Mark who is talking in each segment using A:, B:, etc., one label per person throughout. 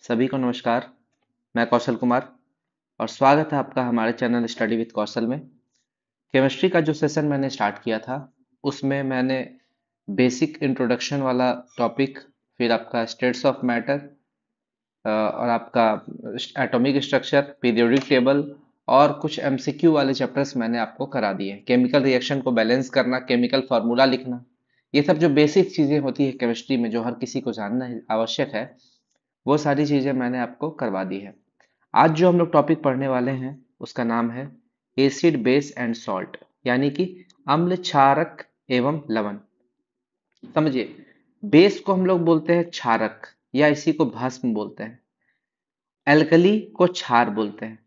A: सभी को नमस्कार। मैं कौशल कुमार और स्वागत है आपका हमारे चैनल स्टडी विद कौशल में। केमिस्ट्री का जो सेशन मैंने स्टार्ट किया था उसमें मैंने बेसिक इंट्रोडक्शन वाला टॉपिक, फिर आपका स्टेट्स ऑफ मैटर और आपका एटॉमिक स्ट्रक्चर, पीरियोडिक टेबल और कुछ एमसीक्यू वाले चैप्टर्स मैंने आपको करा दिए। केमिकल रिएक्शन को बैलेंस करना, केमिकल फार्मूला लिखना, ये सब जो बेसिक चीज़ें होती है केमिस्ट्री में जो हर किसी को जानना आवश्यक है, वो सारी चीज़ें मैंने आपको करवा दी है। आज जो हम लोग टॉपिक पढ़ने वाले हैं उसका नाम है एसिड बेस एंड सॉल्ट, यानी कि अम्ल क्षारक एवं लवण। समझिए, बेस को हम लोग बोलते हैं क्षारक या इसी को भस्म बोलते हैं। एल्कली को क्षार बोलते हैं।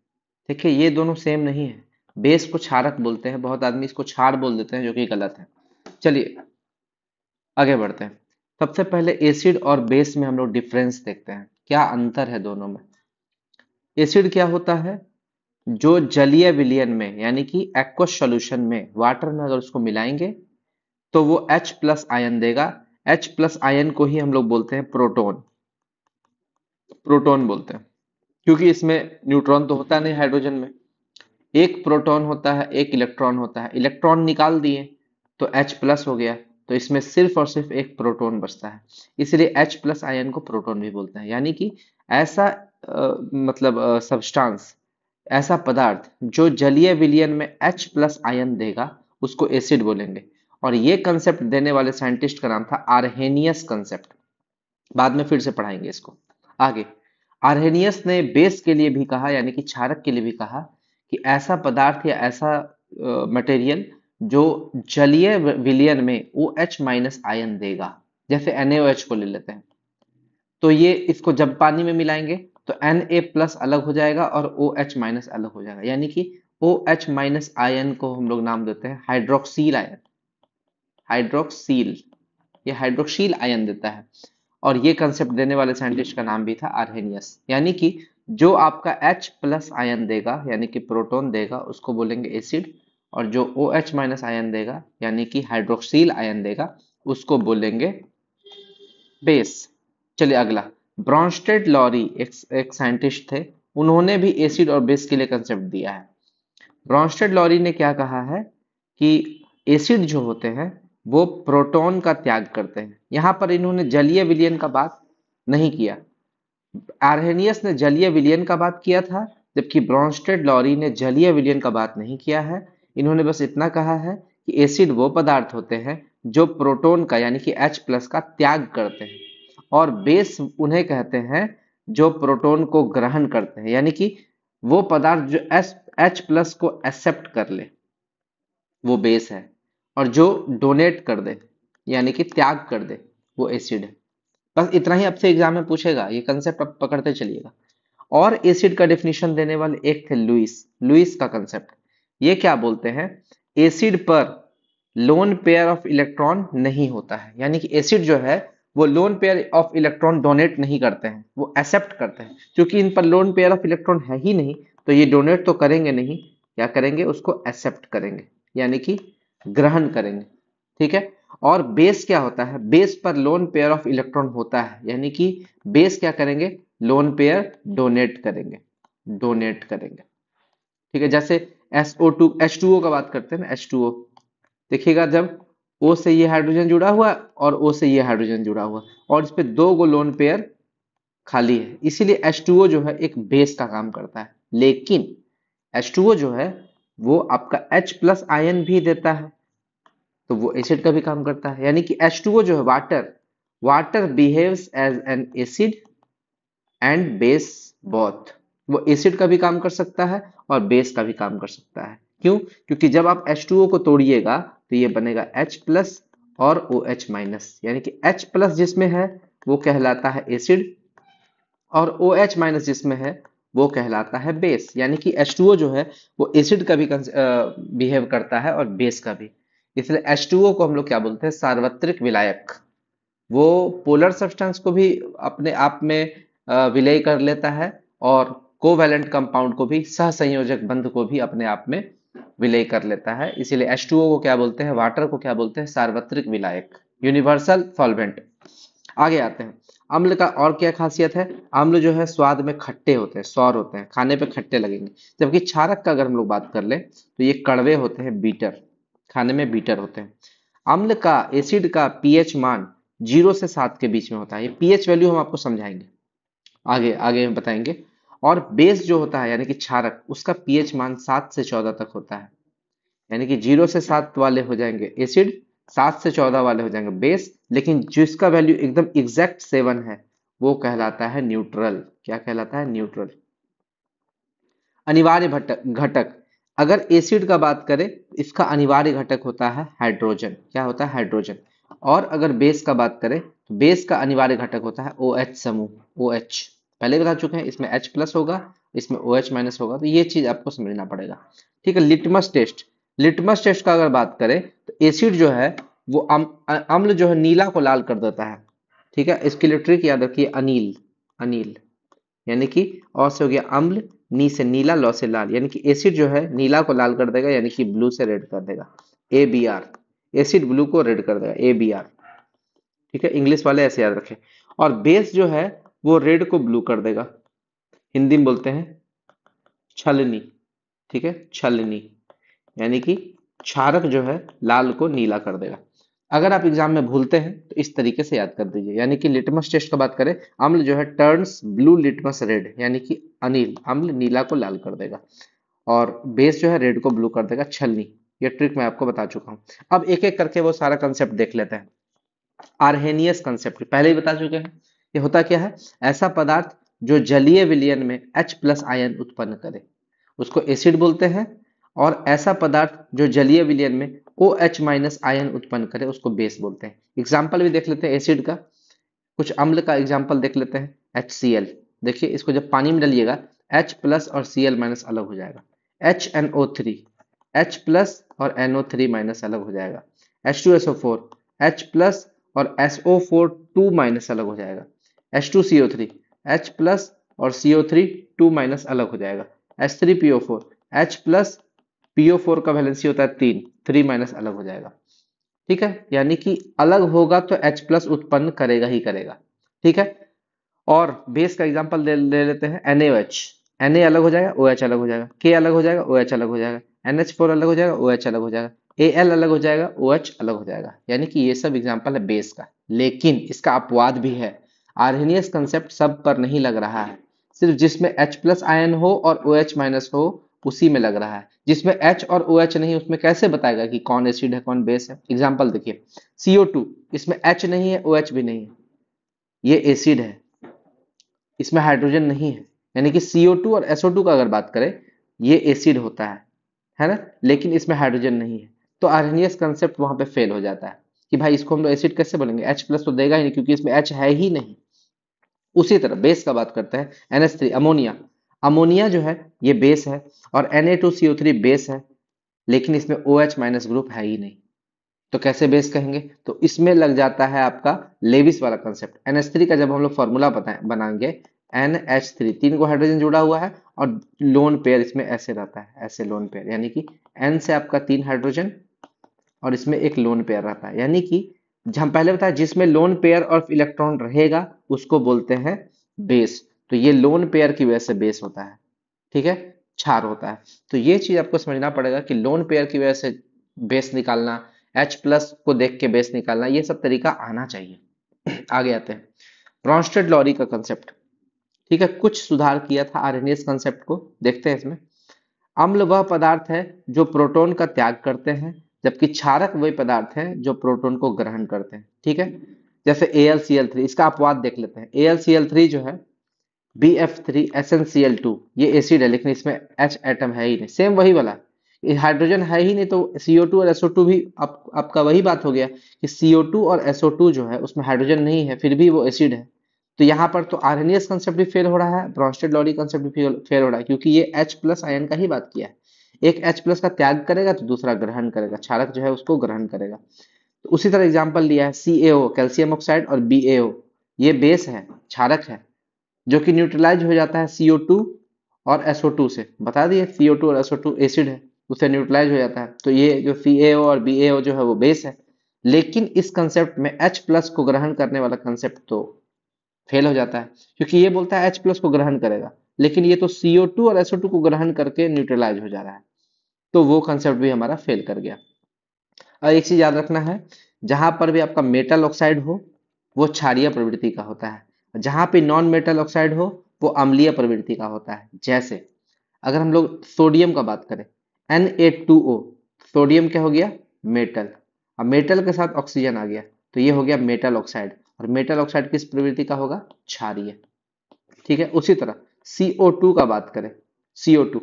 A: देखिए, ये दोनों सेम नहीं है। बेस को क्षारक बोलते हैं, बहुत आदमी इसको क्षार बोल देते हैं जो कि गलत है। चलिए आगे बढ़ते हैं। सबसे पहले एसिड और बेस में हम लोग डिफरेंस देखते हैं, क्या अंतर है दोनों में। एसिड क्या होता है? जो जलीय विलयन में यानी कि एक्वस सॉल्यूशन में वाटर में अगर उसको मिलाएंगे तो वो H प्लस आयन देगा। H प्लस आयन को ही हम लोग बोलते हैं प्रोटोन। प्रोटोन बोलते हैं क्योंकि इसमें न्यूट्रॉन तो होता नहीं हाइड्रोजन में। एक प्रोटॉन होता है, एक इलेक्ट्रॉन होता है। इलेक्ट्रॉन निकाल दिए तो H प्लस हो गया, तो इसमें सिर्फ और सिर्फ एक प्रोटॉन बचता है। इसलिए H प्लस आयन को प्रोटॉन भी बोलते हैं। यानी कि ऐसा मतलब सब्सटेंस, ऐसा पदार्थ जो जलीय विलयन में H प्लस आयन देगा उसको एसिड बोलेंगे। और ये कंसेप्ट देने वाले साइंटिस्ट का नाम था आर्हेनियस कंसेप्ट। बाद में फिर से पढ़ाएंगे इसको आगे। आर्हेनियस ने बेस के लिए भी कहा, यानी कि क्षारक के लिए भी कहा कि ऐसा पदार्थ या ऐसा मटेरियल जो जलीय विलयन में OH माइनस आयन देगा। जैसे NaOH को ले लेते हैं, तो ये इसको जब पानी में मिलाएंगे तो Na प्लस अलग हो जाएगा और OH माइनस अलग हो जाएगा। यानी कि OH माइनस आयन को हम लोग नाम देते हैं हाइड्रोक्सील आयन। हाइड्रोक्सील, ये हाइड्रोक्सील आयन देता है। और ये कंसेप्ट देने वाले साइंटिस्ट का नाम भी था आर्हेनियस। यानी कि जो आपका H प्लस आयन देगा यानी कि प्रोटॉन देगा उसको बोलेंगे एसिड, और जो OH माइनस आयन देगा यानी कि हाइड्रोक्सील आयन देगा उसको बोलेंगे बेस। चलिए अगला। ब्रॉन्स्टेड लॉरी एक साइंटिस्ट थे। उन्होंने भी एसिड और बेस के लिए कंसेप्ट दिया है। ब्रॉन्स्टेड लॉरी ने क्या कहा है कि एसिड जो होते हैं वो प्रोटॉन का त्याग करते हैं। यहां पर इन्होंने जलीय विलयन का बात नहीं किया। आर्हेनियस ने जलीय विलयन का बात किया था, जबकि ब्रॉन्स्टेड लॉरी ने जलीय विलयन का बात नहीं किया है। इन्होंने बस इतना कहा है कि एसिड वो पदार्थ होते हैं जो प्रोटॉन का यानी कि H प्लस का त्याग करते हैं, और बेस उन्हें कहते हैं जो प्रोटॉन को ग्रहण करते हैं। यानी कि वो पदार्थ जो H प्लस को एक्सेप्ट कर ले वो बेस है, और जो डोनेट कर दे यानी कि त्याग कर दे वो एसिड है। बस इतना ही आपसे एग्जाम में पूछेगा, ये कंसेप्ट आप पकड़ते चलिएगा। और एसिड का डेफिनेशन देने वाले एक थे लुइस। लुइस का कंसेप्ट ये क्या बोलते हैं, एसिड पर लोन पेयर ऑफ इलेक्ट्रॉन नहीं होता है। यानी कि एसिड जो है वो loan pair of electron donate नहीं करते हैं, वो एक्सेप्ट करते हैं। क्योंकि इन पर लोन पेयर ऑफ इलेक्ट्रॉन है ही नहीं, तो ये डोनेट तो करेंगे नहीं, क्या करेंगे, उसको एक्सेप्ट करेंगे यानी कि ग्रहण करेंगे। ठीक है। और बेस क्या होता है, बेस पर लोन पेयर ऑफ इलेक्ट्रॉन होता है, यानी कि बेस क्या करेंगे, लोन पेयर डोनेट करेंगे। डोनेट करेंगे। ठीक है। जैसे SO2 H2O का बात करते हैं ना, H2O देखिएगा, जब O से ये हाइड्रोजन जुड़ा हुआ और O से ये हाइड्रोजन जुड़ा हुआ और इस पे दो गो लोन पेयर खाली है, इसीलिए H2O जो है एक बेस का काम करता है। लेकिन H2O जो है वो आपका H प्लस आयन भी देता है, तो वो एसिड का भी काम करता है। यानी कि H2O जो है water, water behaves as an acid and base both. वो एसिड का भी काम कर सकता है और बेस का भी काम कर सकता है। क्यों? क्योंकि जब आप H2O को तोड़िएगा तो ये बनेगा H प्लस और OH माइनस, यानी कि H प्लस जिसमें है वो कहलाता है एसिड, और OH माइनस जिसमें है वो कहलाता है बेस। यानी कि H2O जो है वो एसिड का भी बिहेव करता है और बेस का भी। इसलिए H2O को हम लोग क्या बोलते हैं, सार्वत्रिक विलायक। वो पोलर सब्सटेंस को भी अपने आप में विलय कर लेता है, और कोवैलेंट कंपाउंड को भी, सहसंयोजक बंध को भी अपने आप में विलय कर लेता है। इसीलिए H2O को क्या बोलते हैं, वाटर को क्या बोलते हैं, सार्वत्रिक विलायक, यूनिवर्सल सॉल्वेंट। आगे आते हैं। अम्ल का और क्या खासियत है, अम्ल जो है स्वाद में खट्टे होते हैं, सौर होते हैं, खाने पे खट्टे लगेंगे। जबकि क्षारक का अगर हम लोग बात कर ले तो ये कड़वे होते हैं, बीटर, खाने में बीटर होते हैं। अम्ल का, एसिड का पीएच मान 0 से 7 के बीच में होता है। ये पीएच वैल्यू हम आपको समझाएंगे, आगे आगे हम बताएंगे। और बेस जो होता है यानी कि क्षारक, उसका पीएच मान 7 से 14 तक होता है। यानी कि 0 से 7 वाले हो जाएंगे एसिड, 7 से 14 वाले हो जाएंगे बेस, लेकिन जिसका वैल्यू एकदम एग्जैक्ट 7 है वो कहलाता है न्यूट्रल। क्या कहलाता है? न्यूट्रल। अनिवार्य घटक घटक, अगर एसिड का बात करें तो इसका अनिवार्य घटक होता है हाइड्रोजन। क्या होता है? हाइड्रोजन। और अगर बेस का बात करें तो बेस का अनिवार्य घटक होता है ओ एच समूह, ओ एच। पहले बता चुके हैं, इसमें H प्लस होगा, इसमें ओ एच माइनस होगा, तो ये चीज आपको समझना पड़ेगा। ठीक है। लिटमस टेस्ट, लिटमस टेस्ट का अगर बात करें तो एसिड जो है वो अम्ल जो है नीला को लाल कर देता है। ठीक है, इसके लिए ट्रिक याद रखिए, अनिल, अनिल, यानी कि अ से हो गया अम्ल, नी से नीला, लौ से लाल, यानी कि एसिड जो है नीला को लाल कर देगा, यानी कि ब्लू से रेड कर देगा, A B R. Acid blue को रेड कर देगा, ए बी आर। ठीक है, इंग्लिश वाले ऐसे याद रखें। और बेस जो है वो रेड को ब्लू कर देगा, हिंदी में बोलते हैं छलनी। ठीक है, छलनी, यानी कि क्षारक जो है लाल को नीला कर देगा। अगर आप एग्जाम में भूलते हैं तो इस तरीके से याद कर दीजिए। यानी कि लिटमस टेस्ट का बात करें, अम्ल जो है टर्न्स ब्लू लिटमस रेड, यानी कि अनिल, अम्ल नीला को लाल कर देगा, और बेस जो है रेड को ब्लू कर देगा, छलनी। ये ट्रिक मैं आपको बता चुका हूं। अब एक एक करके वो सारा कंसेप्ट देख लेते हैं। आर्हेनियस कंसेप्ट पहले ही बता चुके हैं। ये होता क्या है? ऐसा पदार्थ जो जलीय विलयन में H प्लस आयन उत्पन्न करे उसको एसिड बोलते हैं, और ऐसा पदार्थ जो जलीय विलयन में OH माइनस आयन उत्पन्न करे उसको बेस बोलते हैं। एग्जाम्पल भी देख लेते हैं एसिड का, कुछ अम्ल का एग्जाम्पल देख लेते हैं। HCl, देखिए इसको जब पानी में डालिएगा H प्लस और Cl माइनस अलग हो जाएगा। HNO3, H प्लस और NO3 माइनस अलग हो जाएगा। H2SO4, H प्लस और SO4 2 माइनस अलग हो जाएगा। H2CO3, H प्लस और CO3 2 माइनस अलग हो जाएगा। H3PO4, H प्लस, PO4 का वैलेंसी होता है 3, 3 माइनस अलग हो जाएगा। ठीक है, यानी कि अलग होगा तो H प्लस उत्पन्न करेगा ही करेगा। ठीक है। और बेस का एग्जांपल ले लेते हैं, NaOH, Na अलग हो जाएगा, OH अलग हो जाएगा, K अलग हो जाएगा, OH अलग हो जाएगा, NH4 अलग हो जाएगा, OH अलग हो जाएगा, Al अलग हो जाएगा, OH अलग हो जाएगा। यानी कि ये सब एग्जांपल है बेस का, लेकिन इसका अपवाद भी है। आर्हेनियस कंसेप्ट सब पर नहीं लग रहा है, सिर्फ जिसमें H प्लस आयन हो और OH माइनस हो उसी में लग रहा है। जिसमें H और OH नहीं उसमें कैसे बताएगा कि कौन एसिड है कौन बेस है? एग्जाम्पल देखिए, CO2, इसमें H नहीं है, OH भी नहीं है, ये एसिड है, इसमें हाइड्रोजन नहीं है। यानी कि CO2 और SO2 का अगर बात करें, ये एसिड होता है ना, लेकिन इसमें हाइड्रोजन नहीं है। तो आर्हेनियस कंसेप्ट वहां पे फेल हो जाता है कि भाई इसको हम लोग एसिड कैसे बोलेंगे, H प्लस तो देगा ही नहीं क्योंकि इसमें H है ही नहीं। उसी तरह बेस का बात करते हैं, NH3 अमोनिया, अमोनिया जो है ये बेस है, और Na2CO3 बेस है, लेकिन इसमें OH माइनस ग्रुप है ही नहीं, तो कैसे बेस कहेंगे? तो इसमें लग जाता है आपका लेविस वाला कंसेप्ट। NH3 का जब हम लोग फॉर्मूला बनाएंगे, NH3, 3 को हाइड्रोजन जुड़ा हुआ है और लोन पेयर इसमें ऐसे रहता है, ऐसे लोन पेयर, यानी कि N से आपका 3 हाइड्रोजन और इसमें एक लोन पेयर रहता है। यानी कि हम पहले बताया जिसमें लोन पेयर और इलेक्ट्रॉन रहेगा उसको बोलते हैं बेस। तो ये लोन पेयर की वजह से बेस होता है। ठीक है, क्षार होता है। तो ये चीज आपको समझना पड़ेगा कि लोन पेयर की वजह से बेस निकालना, H प्लस को देख के बेस निकालना, ये सब तरीका आना चाहिए। आगे आते हैं, ब्रॉन्स्टेड लॉरी का कंसेप्ट। ठीक है, कुछ सुधार किया था आर्हेनियस कंसेप्ट को, देखते हैं इसमें। अम्ल वह पदार्थ है जो प्रोटॉन का त्याग करते हैं, जबकि क्षारक वही पदार्थ हैं जो प्रोटॉन को ग्रहण करते हैं। ठीक है, जैसे AlCl3, इसका अपवाद देख लेते हैं। AlCl3 जो है BF3SnCl2, ये एसिड है लेकिन इसमें H एटम है ही नहीं, सेम वही वाला, हाइड्रोजन है ही नहीं, तो CO2 और SO2 भी आपका वही बात हो गया कि CO2 और SO2 जो है उसमें हाइड्रोजन नहीं है फिर भी वो एसिड है। तो यहाँ पर तो आर्हेनियस कंसेप्ट भी फेल हो रहा है, ब्रॉन्स्टेड लॉरी कंसेप्ट भी फेल हो रहा है, क्योंकि ये H प्लस आयन का ही बात किया है। एक H प्लस का त्याग करेगा तो दूसरा ग्रहण करेगा, क्षारक जो है उसको ग्रहण करेगा। तो उसी तरह एग्जाम्पल लिया है CaO, कैल्शियम ऑक्साइड, और BaO, ये बेस है, क्षारक है, जो कि न्यूट्रलाइज हो जाता है CO2 और SO2 से। बता दिए CO2 और SO2 एसिड है, उससे न्यूट्रलाइज हो जाता है। तो ये जो CaO और BaO जो है वो बेस है, लेकिन इस कंसेप्ट में H प्लस को ग्रहण करने वाला कंसेप्ट तो फेल हो जाता है, क्योंकि ये बोलता है H+ को ग्रहण करेगा, लेकिन ये तो CO2 और SO2 को ग्रहण करके न्यूट्रलाइज हो जा रहा है, तो वो कंसेप्ट भी हमारा फेल कर गया। और एक चीज याद रखना है, जहां पर भी आपका मेटल ऑक्साइड हो वो क्षारीय प्रवृत्ति का होता है, जहां पे नॉन मेटल ऑक्साइड हो वो अम्लीय प्रवृत्ति का होता है। जैसे अगर हम लोग सोडियम का बात करें, Na2O, सोडियम क्या हो गया, मेटल। अब मेटल के साथ ऑक्सीजन आ गया तो ये हो गया मेटल ऑक्साइड, और मेटल ऑक्साइड किस प्रवृत्ति का होगा, क्षारीय। ठीक है, उसी तरह CO2 का बात करें, CO2,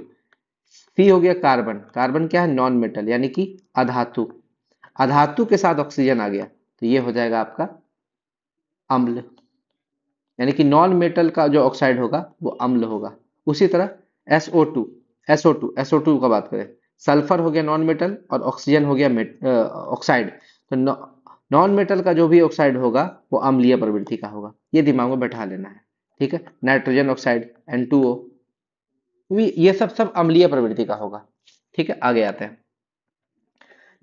A: सी हो गया कार्बन, कार्बन क्या है, नॉन मेटल यानी कि अधातु, अधातु के साथ ऑक्सीजन आ गया तो ये हो जाएगा आपका अम्ल, यानी कि नॉन मेटल का जो ऑक्साइड होगा वो अम्ल होगा। उसी तरह SO2, SO2 का बात करें, सल्फर हो गया नॉन मेटल और ऑक्सीजन हो गया ऑक्साइड, तो नॉन मेटल का जो भी ऑक्साइड होगा वो अम्लीय प्रवृत्ति का होगा, ये दिमाग में बैठा लेना है। ठीक है, नाइट्रोजन ऑक्साइड N2O, ये सब अम्लीय प्रवृत्ति का होगा। ठीक है, आगे आते हैं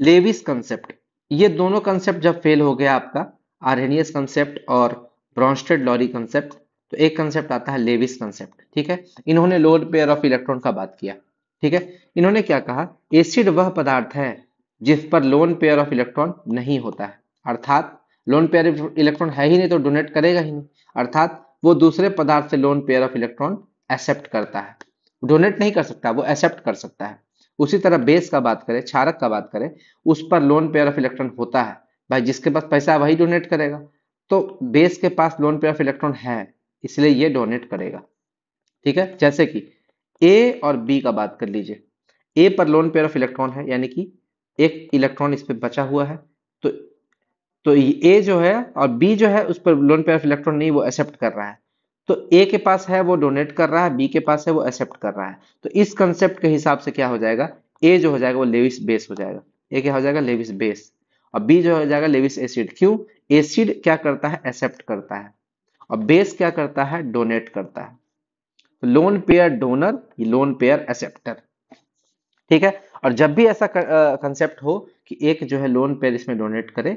A: लेविस कंसेप्ट। ये दोनों कंसेप्ट जब फेल हो गया आपका, आर्हेनियस कंसेप्ट और ब्रॉन्स्टेड लॉरी कंसेप्ट, तो एक कंसेप्ट आता है लेविस कंसेप्ट। ठीक है, इन्होंने लोन पेयर ऑफ इलेक्ट्रॉन का बात किया। ठीक है, इन्होंने क्या कहा, एसिड वह पदार्थ है जिस पर लोन पेयर ऑफ इलेक्ट्रॉन नहीं होता है, अर्थात लोन पेयर इलेक्ट्रॉन है ही नहीं तो डोनेट करेगा ही नहीं, अर्थात वो दूसरे पदार्थ से lone pair of electron accept करता है, डोनेट नहीं कर सकता, वो एक्सेप्ट कर सकता है। उसी तरह बेस का बात करें, क्षारक का बात करें, उस पर लोन पेयर ऑफ इलेक्ट्रॉन होता है, भाई जिसके पास पैसा है वही डोनेट करेगा, तो बेस के पास लोन पेयर ऑफ इलेक्ट्रॉन है इसलिए ये डोनेट करेगा। ठीक है, जैसे कि ए और बी का बात कर लीजिए, ए पर लोन पेयर ऑफ इलेक्ट्रॉन है यानी कि एक इलेक्ट्रॉन इस पे बचा हुआ है, तो ए जो है और बी जो है उस पर लोन पेयर ऑफ इलेक्ट्रॉन नहीं, वो एक्सेप्ट कर रहा है, तो ए के पास है वो डोनेट कर रहा है, बी के पास है वो एक्सेप्ट कर रहा है, तो इस कंसेप्ट के हिसाब से क्या हो जाएगा, ए जो हो जाएगा वो लेविस बेस हो जाएगा, ए क्या हो जाएगा, लेविस बेस, और बी जो हो जाएगा लेविस एसिड। क्यों, एसिड क्या करता है, एक्सेप्ट करता है, और बेस क्या करता है, डोनेट करता है, तो lone pair donor, lone pair acceptor. ठीक है, और जब भी ऐसा कंसेप्ट हो कि एक जो है लोन पेयर इसमें डोनेट करे,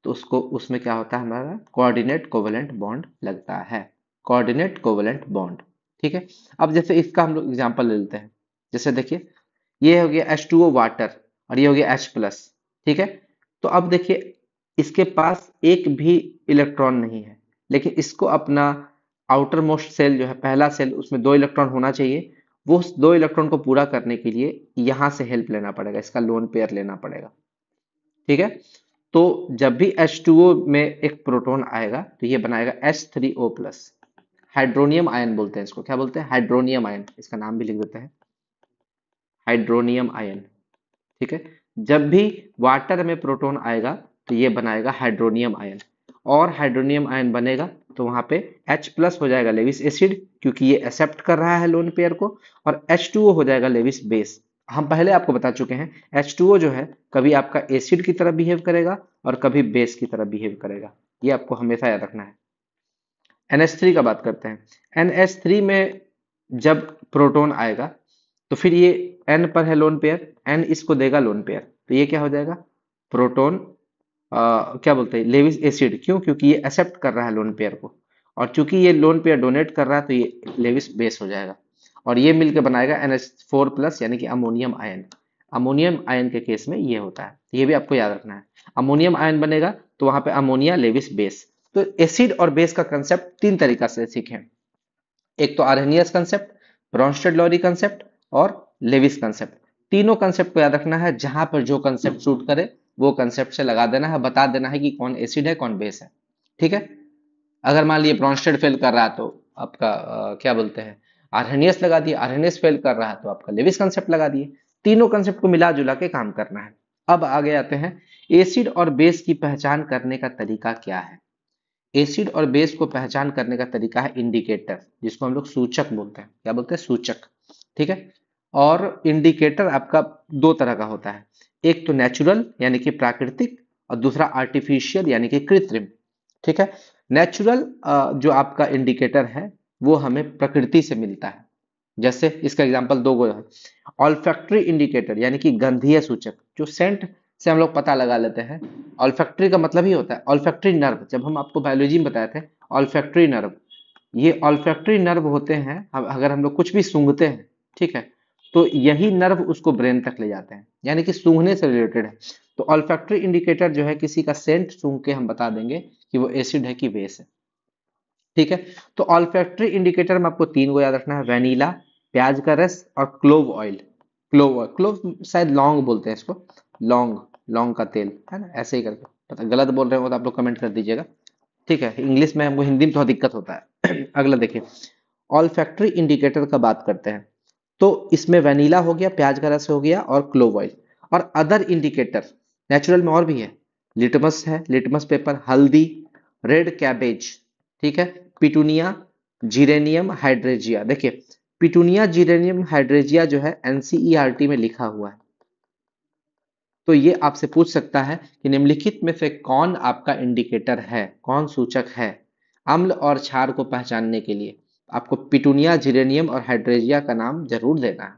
A: तो उसको उसमें क्या होता है, हमारा कोऑर्डिनेट कोवेलेंट बॉन्ड लगता है, कोऑर्डिनेट कोवेलेंट बॉन्ड। ठीक है, अब जैसे इसका हम लोग एग्जांपल ले लेते हैं, जैसे देखिए ये हो गया H2O वाटर और ये हो गया H+। ठीक है, तो अब देखिए इसके पास एक भी इलेक्ट्रॉन नहीं है, लेकिन इसको अपना आउटर मोस्ट सेल जो है, पहला सेल, उसमें 2 इलेक्ट्रॉन होना चाहिए, वो उस 2 इलेक्ट्रॉन को पूरा करने के लिए यहां से हेल्प लेना पड़ेगा, इसका लोन पेयर लेना पड़ेगा। ठीक है, तो जब भी H2O में एक प्रोटॉन आएगा तो ये बनाएगा H3O+, हाइड्रोनियम आयन बोलते हैं इसको, क्या बोलते हैं, हाइड्रोनियम आयन, इसका नाम भी लिख देते हैं, हाइड्रोनियम आयन। ठीक है, जब भी वाटर में प्रोटॉन आएगा तो ये बनाएगा हाइड्रोनियम आयन, और हाइड्रोनियम आयन बनेगा तो वहां पे H+ हो जाएगा लेविस एसिड, क्योंकि ये एक्सेप्ट कर रहा है लोन पेयर को, और H2O हो जाएगा लेविस बेस। हम पहले आपको बता चुके हैं H2O जो है कभी आपका एसिड की तरह बिहेव करेगा और कभी बेस की तरह बिहेव करेगा, ये आपको हमेशा याद रखना है। NH3 का बात करते हैं, NH3 में जब प्रोटॉन आएगा तो फिर ये N पर है लोन पेयर, N इसको देगा लोन पेयर, तो ये क्या हो जाएगा, प्रोटॉन क्या बोलते हैं, लेविस एसिड। क्यों, क्योंकि ये एक्सेप्ट कर रहा है लोन पेयर को, और चूंकि ये लोन पेयर डोनेट कर रहा है तो ये लेविस बेस हो जाएगा, और ये मिलकर बनाएगा NH4+ यानी कि अमोनियम आयन। अमोनियम आयन के केस में ये होता है, ये भी आपको याद रखना है, अमोनियम आयन बनेगा तो वहां पे अमोनिया लेविस बेस। तो एसिड और बेस का कंसेप्ट 3 तरीका से सीखें, एक तो Arrhenius concept, Bronsted Lowry concept और लेविस कंसेप्ट। तीनों कंसेप्ट को याद रखना है, जहां पर जो कंसेप्ट सूट करे वो कंसेप्ट से लगा देना है, बता देना है कि कौन एसिड है कौन बेस है। ठीक है, अगर मान लीजिए ब्रॉन्स्टेड फेल कर रहा है तो आपका क्या बोलते हैं, आर्हेनियस लगा दिए, आर्हेनियस फेल कर रहा है तो आपका लेविस कंसेप्ट लगा दिए, तीनों कंसेप्ट को मिला जुला के काम करना है। अब आगे आते हैं, एसिड और बेस की पहचान करने का तरीका क्या है। एसिड और बेस को पहचान करने का तरीका है इंडिकेटर, जिसको हम लोग सूचक बोलते हैं, क्या बोलते हैं, सूचक। ठीक है, और इंडिकेटर आपका 2 तरह का होता है, एक तो नेचुरल यानी कि प्राकृतिक, और दूसरा आर्टिफिशियल यानी कि कृत्रिम। ठीक है, नेचुरल जो आपका इंडिकेटर है वो हमें प्रकृति से मिलता है, जैसे इसका एग्जांपल 2 गो है, ऑल्फैक्टरी इंडिकेटर यानी कि गंधीय सूचक, जो सेंट से हम लोग पता लगा लेते हैं, ऑल्फैक्टरी का मतलब ही होता है ऑल्फैक्टरी नर्व, जब हम आपको बायोलॉजी में बताए थे ऑल्फैक्टरी नर्व, ये ऑल्फैक्टरी नर्व होते हैं। अगर हम लोग कुछ भी सूंघते हैं, ठीक है, तो यही नर्व उसको ब्रेन तक ले जाते हैं, यानी कि सूंघने से रिलेटेड है। तो ऑल्फैक्टरी इंडिकेटर जो है, किसी का सेंट सूंघ के हम बता देंगे कि वो एसिड है कि बेस है। ठीक है, तो ऑल्फैक्टरी इंडिकेटर में आपको तीन को याद रखना है: वेनिला, प्याज का रस और clove oil. Clove oil, clove शायद लौंग बोलते हैं इसको, लौंग, लौंग का तेल है ना, ऐसे ही करके। पता गलत बोल रहे हो तो आप लोग कमेंट कर दीजिएगा। ठीक है, इंग्लिश में हमको, हिंदी में थोड़ा दिक्कत होता है। अगला देखिए, ऑल्फैक्टरी इंडिकेटर का बात करते हैं। तो इसमें वेनिला हो गया, प्याज का रस हो गया और क्लोव ऑयल। और अदर इंडिकेटर नेचुरल में और भी है, लिटमस है, लिटमस पेपर, हल्दी, रेड कैबेज, ठीक है, पिटूनिया, जीरेनियम हाइड्रेजिया। देखिए, पिटूनिया जीरेनियम हाइड्रेजिया जो है एनसीईआरटी में लिखा हुआ है। तो ये आपसे पूछ सकता है कि निम्नलिखित में से कौन आपका इंडिकेटर है, कौन सूचक है। अम्ल और क्षार को पहचानने के लिए आपको पिटूनिया, जीरेनियम और हाइड्रेजिया का नाम जरूर देना है,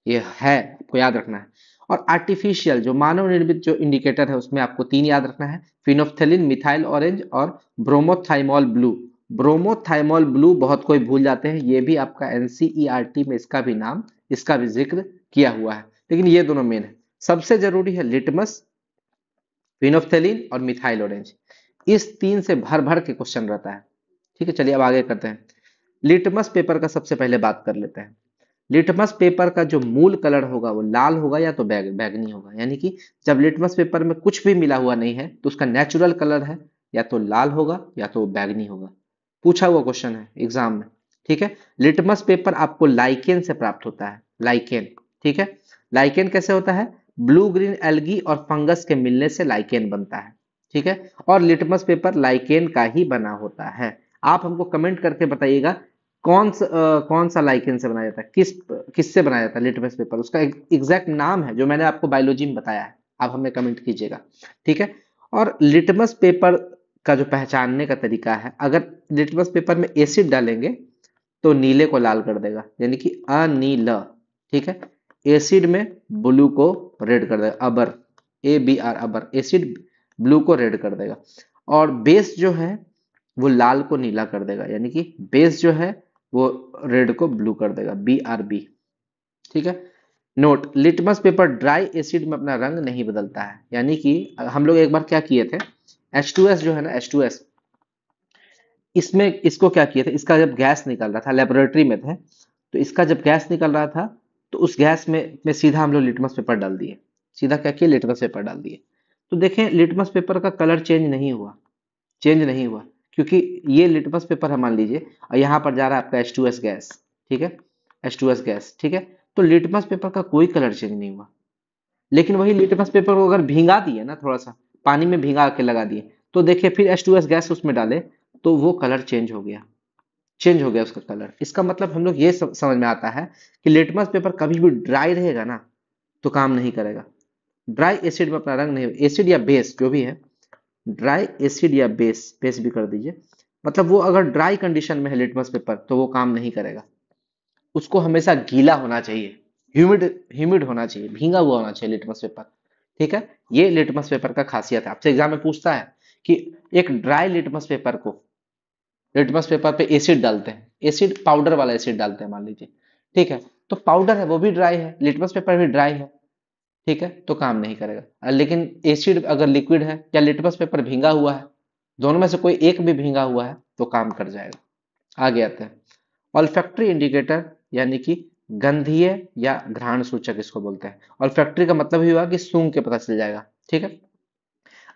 A: ये है, आपको याद रखना है। और आर्टिफिशियल जो मानव निर्मित जो इंडिकेटर है, उसमें आपको तीन याद रखना है: फिनोफ्थेलिन, मिथाइल ऑरेंज और ब्रोमोथाइमोल ब्लू। ब्रोमोथाइमोल ब्लू बहुत कोई भूल जाते हैं, ये भी आपका एनसीईआरटी में इसका भी नाम, इसका भी जिक्र किया हुआ है। लेकिन ये दोनों मेन है। सबसे जरूरी है लिटमस, फिनोफ्थेलिन और मिथाइल ऑरेंज। इस तीन से भर भर के क्वेश्चन रहता है। ठीक है, चलिए अब आगे करते हैं। लिटमस पेपर का सबसे पहले बात कर लेते हैं। लिटमस पेपर का जो मूल कलर होगा वो लाल होगा या तो बैगनी होगा, यानी कि जब लिटमस पेपर में कुछ भी मिला हुआ नहीं है तो उसका नेचुरल कलर है या तो लाल होगा या तो बैगनी होगा। पूछा हुआ क्वेश्चन है एग्जाम में। ठीक है, लिटमस पेपर आपको लाइकेन से प्राप्त होता है, लाइकेन। ठीक है, लाइकेन कैसे होता है? ब्लू ग्रीन एल्गी और फंगस के मिलने से लाइकेन बनता है। ठीक है, और लिटमस पेपर लाइकेन का ही बना होता है। आप हमको कमेंट करके बताइएगा कौन सा लाइकेन से बनाया जाता है, किससे बनाया जाता है लिटमस पेपर, उसका एग्जैक्ट नाम है जो मैंने आपको बायोलॉजी में बताया है, आप हमें कमेंट कीजिएगा। ठीक है, और लिटमस पेपर का जो पहचानने का तरीका है, अगर लिटमस पेपर में एसिड डालेंगे तो नीले को लाल कर देगा, यानी कि अनील। ठीक है, एसिड में ब्लू को रेड कर देगा, अबर, ABR, अबर, एसिड ब्लू को रेड कर देगा। और बेस जो है वो लाल को नीला कर देगा, यानी कि बेस जो है वो रेड को ब्लू कर देगा, BRB। ठीक है, note, litmus paper dry acid में अपना रंग नहीं बदलता है, यानी कि हम लोग एक बार क्या किए थे, H2S जो है ना, H2S, इसमें इसको क्या किए थे, इसका जब गैस निकल रहा था, लेबोरेटरी में थे, तो इसका जब गैस निकल रहा था तो उस गैस में सीधा हम लोग लिटमस पेपर डाल दिए, सीधा क्या किए, लिटमस पेपर डाल दिए। तो देखें, लिटमस पेपर का कलर चेंज नहीं हुआ, चेंज नहीं हुआ, क्योंकि ये लिटमस पेपर है मान लीजिए, और यहाँ पर जा रहा है आपका H2S गैस। ठीक है, H2S गैस, ठीक है, तो लिटमस पेपर का कोई कलर चेंज नहीं हुआ। लेकिन वही लिटमस पेपर को अगर भिंगा दिए ना, थोड़ा सा पानी में भिंगा के लगा दिए, तो देखिए फिर H2S गैस उसमें डाले तो वो कलर चेंज हो गया, चेंज हो गया उसका कलर। इसका मतलब हम लोग ये समझ में आता है कि लिटमस पेपर कभी भी ड्राई रहेगा ना तो काम नहीं करेगा, ड्राई एसिड में अपना रंग नहीं, एसिड या बेस जो भी है, ड्राई एसिड या बेस, बेस भी कर दीजिए, मतलब वो अगर ड्राई कंडीशन में है लिटमस पेपर तो वो काम नहीं करेगा। उसको हमेशा गीला होना चाहिए, ह्यूमिड, ह्यूमिड होना चाहिए, भींगा हुआ होना चाहिए लिटमस पेपर। ठीक है, ये लिटमस पेपर का खासियत है। आपसे एग्जाम में पूछता है कि एक ड्राई लिटमस पेपर को, लिटमस पेपर पे एसिड डालते हैं, एसिड पाउडर वाला एसिड डालते हैं मान लीजिए, ठीक है, तो पाउडर है वो भी ड्राई है, लिटमस पेपर भी ड्राई है, ठीक है, तो काम नहीं करेगा। लेकिन एसिड अगर लिक्विड है या लिटमस पेपर भींगा हुआ है, दोनों में से कोई एक भी भींगा हुआ है तो काम कर जाएगा। आगे आते हैं, ऑल्फैक्टरी इंडिकेटर, यानी कि गंधीय या घ्राण सूचक इसको बोलते हैं। ऑल्फैक्टरी का मतलब ही हुआ कि सूंघ के पता चल जाएगा। ठीक है,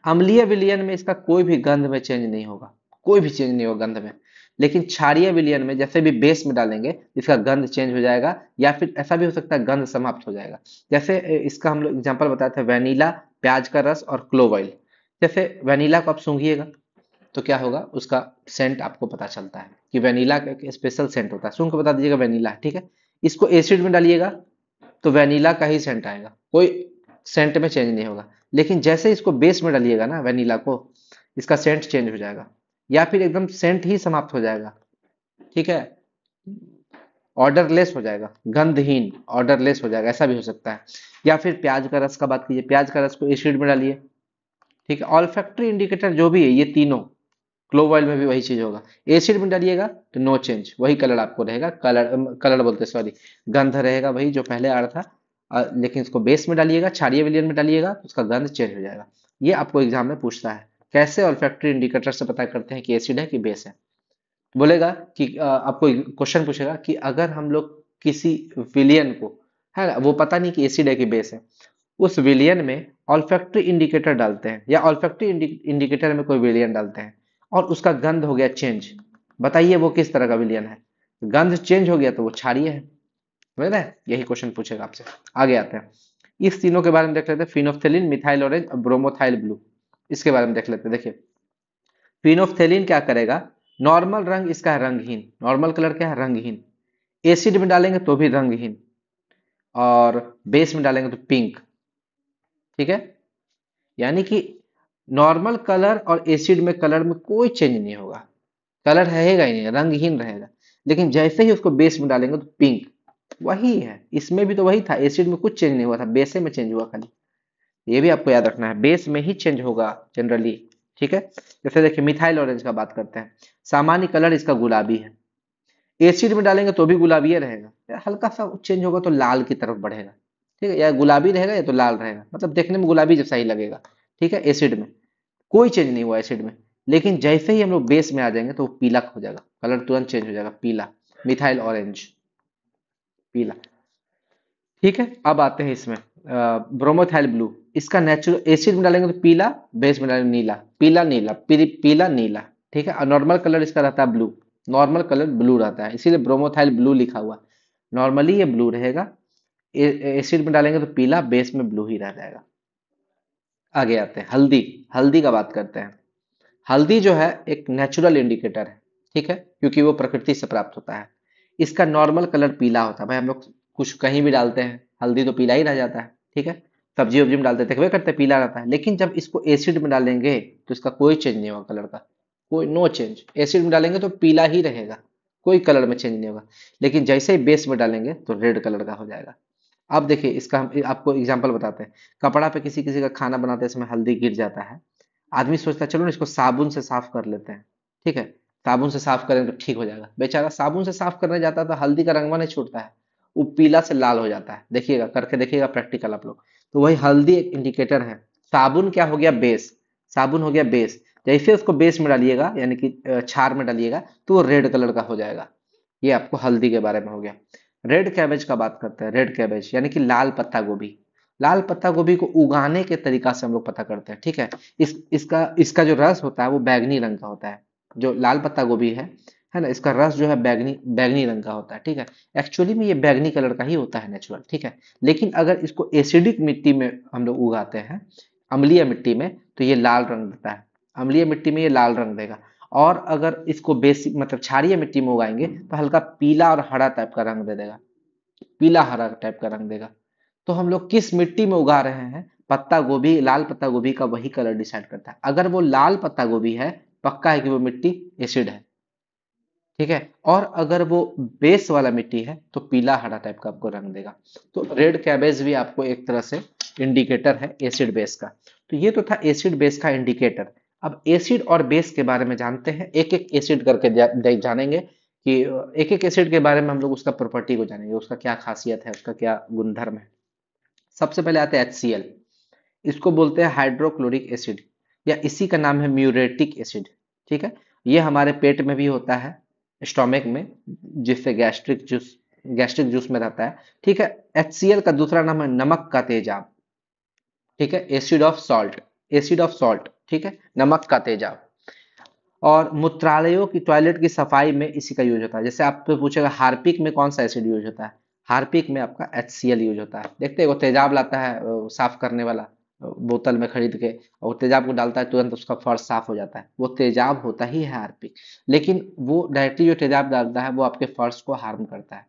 A: अम्लीय विलयन में इसका कोई भी गंध में चेंज नहीं होगा, कोई भी चेंज नहीं होगा गंध में। लेकिन क्षारीय विलयन में जैसे भी बेस में डालेंगे इसका गंध चेंज हो जाएगा, या फिर ऐसा भी हो सकता है गंध समाप्त हो जाएगा। जैसे इसका हम लोग एग्जांपल बताए थे, वेनिला, प्याज का रस और क्लोव ऑयल। जैसे वेनिला को आप सूंघिएगा तो क्या होगा, उसका सेंट आपको पता चलता है कि वेनिला का एक स्पेशल सेंट होता है, सूंघ के बता दीजिएगा वेनिला। ठीक है, इसको एसिड में डालिएगा तो वेनिला का ही सेंट आएगा, कोई सेंट में चेंज नहीं होगा। लेकिन जैसे इसको बेस में डालिएगा ना वेनिला को, इसका सेंट चेंज हो जाएगा, या फिर एकदम सेंट ही समाप्त हो जाएगा। ठीक है, ऑर्डरलेस हो जाएगा, गंधहीन, ऑर्डरलेस हो जाएगा, ऐसा भी हो सकता है। या फिर प्याज का रस का बात कीजिए, प्याज का रस को एसिड में डालिए। ठीक है, ऑल्फैक्टरी इंडिकेटर जो भी है ये तीनों, क्लोव ऑयल में भी वही चीज होगा। एसिड में डालिएगा तो नो चेंज, वही कलर आपको रहेगा, कलर बोलते सॉरी, गंध रहेगा वही जो पहले आ रहा था। लेकिन इसको बेस में डालिएगा, क्षारीय विलयन में डालिएगा तो उसका गंध चेंज हो जाएगा। ये आपको एग्जाम में पूछता है। कैसे ऑल्फैक्टरी इंडिकेटर से पता करते हैं कि एसिड है कि बेस है? बोलेगा कि आपको क्वेश्चन पूछेगा कि अगर हम लोग किसी विलियन को, है ना, वो पता नहीं कि एसिड है कि बेस है, उस विलियन में ऑल्फैक्टरी इंडिकेटर डालते हैं या ऑल्फैक्टरी इंडिकेटर में कोई विलियन डालते हैं और उसका गंध हो गया चेंज, बताइए वो किस तरह का विलियन है? गंध चेंज हो गया तो वो क्षारीय है। समझ रहे हैं? यही क्वेश्चन पूछेगा आपसे। आगे आते हैं, इस तीनों के बारे में देख लेते हैं, फिनोफ्थेलिन, मिथाइल ऑरेंज और ब्रोमोथाइल ब्लू। इसके बारे में देख लेते हैं। देखिए फिनोफ्थेलिन क्या करेगा, नॉर्मल रंग इसका है रंगहीन, नॉर्मल कलर क्या है, रंगहीन। एसिड में डालेंगे तो भी रंगहीन, और बेस में डालेंगे तो पिंक। ठीक है, यानी कि नॉर्मल कलर और एसिड में कलर में कोई चेंज नहीं होगा, कलर रहेगा ही नहीं, रंगहीन रहेगा। लेकिन जैसे ही उसको बेस में डालेंगे तो पिंक, वही है, इसमें भी तो वही था, एसिड में कुछ चेंज नहीं हुआ था, बेसे में चेंज हुआ खाली। ये भी आपको याद रखना है, बेस में ही चेंज होगा जनरली। ठीक है, जैसे देखिए मिथाइल ऑरेंज का बात करते हैं, सामान्य कलर इसका गुलाबी है, एसिड में डालेंगे तो भी गुलाबी रहेगा, या हल्का सा चेंज होगा तो लाल की तरफ बढ़ेगा। ठीक है, या गुलाबी रहेगा या तो लाल रहेगा, मतलब देखने में गुलाबी जैसा ही लगेगा। ठीक है, एसिड में कोई चेंज नहीं हुआ एसिड में। लेकिन जैसे ही हम लोग बेस में आ जाएंगे तो वो पीला हो जाएगा, कलर तुरंत चेंज हो जाएगा, पीला, मिथाइल ऑरेंज, पीला। ठीक है, अब आते हैं इसमें ब्रोमोथाइल ब्लू। इसका नेचुरल, एसिड में डालेंगे तो पीला, बेस में डालेंगे नीला, पीला नीला, पीला नीला। ठीक है, और नॉर्मल कलर इसका रहता है ब्लू, नॉर्मल कलर ब्लू रहता है, इसीलिए ब्रोमोथाइल ब्लू लिखा हुआ। नॉर्मली ये ब्लू रहेगा, एसिड में डालेंगे तो पीला, बेस में ब्लू ही रह जाएगा। आगे आते हैं हल्दी। हल्दी का बात करते हैं। हल्दी जो है एक नेचुरल इंडिकेटर है, ठीक है, क्योंकि वो प्रकृति से प्राप्त होता है। इसका नॉर्मल कलर पीला होता है, भाई हम लोग कुछ कहीं भी डालते हैं हल्दी तो पीला ही रह जाता है। ठीक है, सब्जी वब्जी में डालते देखते करते पीला रहता है, लेकिन जब इसको एसिड में डालेंगे तो इसका कोई चेंज नहीं होगा कलर का, कोई नो चेंज। एसिड में डालेंगे तो पीला ही रहेगा, कोई कलर में चेंज नहीं होगा। लेकिन जैसे ही बेस में डालेंगे तो रेड कलर का हो जाएगा। अब देखिए इसका हम आपको एग्जांपल बताते हैं। कपड़ा पे किसी किसी का खाना बनाते समय हल्दी गिर जाता है, आदमी सोचता है चलो ना इसको साबुन से साफ कर लेते हैं। ठीक है, साबुन से साफ करें तो ठीक हो जाएगा, बेचारा साबुन से साफ करने जाता है तो हल्दी का रंगवा नहीं छूटता है, वो पीला से लाल हो जाता है। देखिएगा, करके देखिएगा प्रैक्टिकल आप लोग। तो वही हल्दी एक इंडिकेटर है। साबुन क्या हो गया, बेस, साबुन हो गया बेस, जैसे उसको बेस में डालिएगा यानी कि क्षार में डालिएगा तो वो रेड कलर का हो जाएगा। ये आपको हल्दी के बारे में हो गया। रेड कैबेज का बात करते हैं। रेड कैबेज यानी कि लाल पत्ता गोभी। लाल पत्ता गोभी को उगाने के तरीका से हम लोग पता करते हैं। ठीक है, इसका इसका जो रस होता है वो बैगनी रंग का होता है। जो लाल पत्ता गोभी है ना, इसका रस जो है बैगनी बैगनी रंग का होता है। ठीक है, एक्चुअली में ये बैगनी कलर का ही होता है नेचुरल। ठीक है, लेकिन अगर इसको एसिडिक मिट्टी में हम लोग उगाते हैं, अम्लीय मिट्टी में, तो ये लाल रंग देता है। अम्लीय मिट्टी में ये लाल रंग देगा। और अगर इसको बेसिक मतलब क्षारीय मिट्टी में उगाएंगे तो हल्का पीला और हरा टाइप का रंग दे देगा, पीला हरा टाइप का रंग देगा। तो हम लोग किस मिट्टी में उगा रहे हैं, पत्ता गोभी, लाल पत्ता गोभी का वही कलर डिसाइड करता है। अगर वो लाल पत्ता गोभी है, पक्का है कि वो मिट्टी एसिड है। ठीक है, और अगर वो बेस वाला मिट्टी है तो पीला हरा टाइप का आपको रंग देगा। तो रेड कैबेज भी आपको एक तरह से इंडिकेटर है एसिड बेस का। तो ये तो था एसिड बेस का इंडिकेटर। अब एसिड और बेस के बारे में जानते हैं, एक एक एसिड करके जानेंगे कि एक एक एसिड के बारे में हम लोग उसका प्रॉपर्टी को जानेंगे, उसका क्या खासियत है, उसका क्या गुणधर्म है। सबसे पहले आते हैं HCl। इसको बोलते हैं हाइड्रोक्लोरिक एसिड, या इसी का नाम है म्यूरेटिक एसिड। ठीक है, ये हमारे पेट में भी होता है, स्टोमक में, जिससे गैस्ट्रिक जूस में रहता है। ठीक है, HCl का दूसरा नाम है नमक का तेजाब। ठीक है, acid of salt, acid of salt. ठीक है, नमक का तेजाब। और मूत्रालयों की, टॉयलेट की सफाई में इसी का यूज होता है। जैसे आपसे पूछेगा हार्पिक में कौन सा एसिड यूज होता है, हार्पिक में आपका HCl यूज होता है। देखते हैं वो तेजाब लाता है साफ करने वाला, बोतल में खरीद के, और तेजाब को डालता है तुरंत उसका फर्श साफ हो जाता है, वो तेजाब होता ही है हार्पिक। लेकिन वो डायरेक्टली जो तेजाब डालता है वो आपके फर्श को हार्म करता है,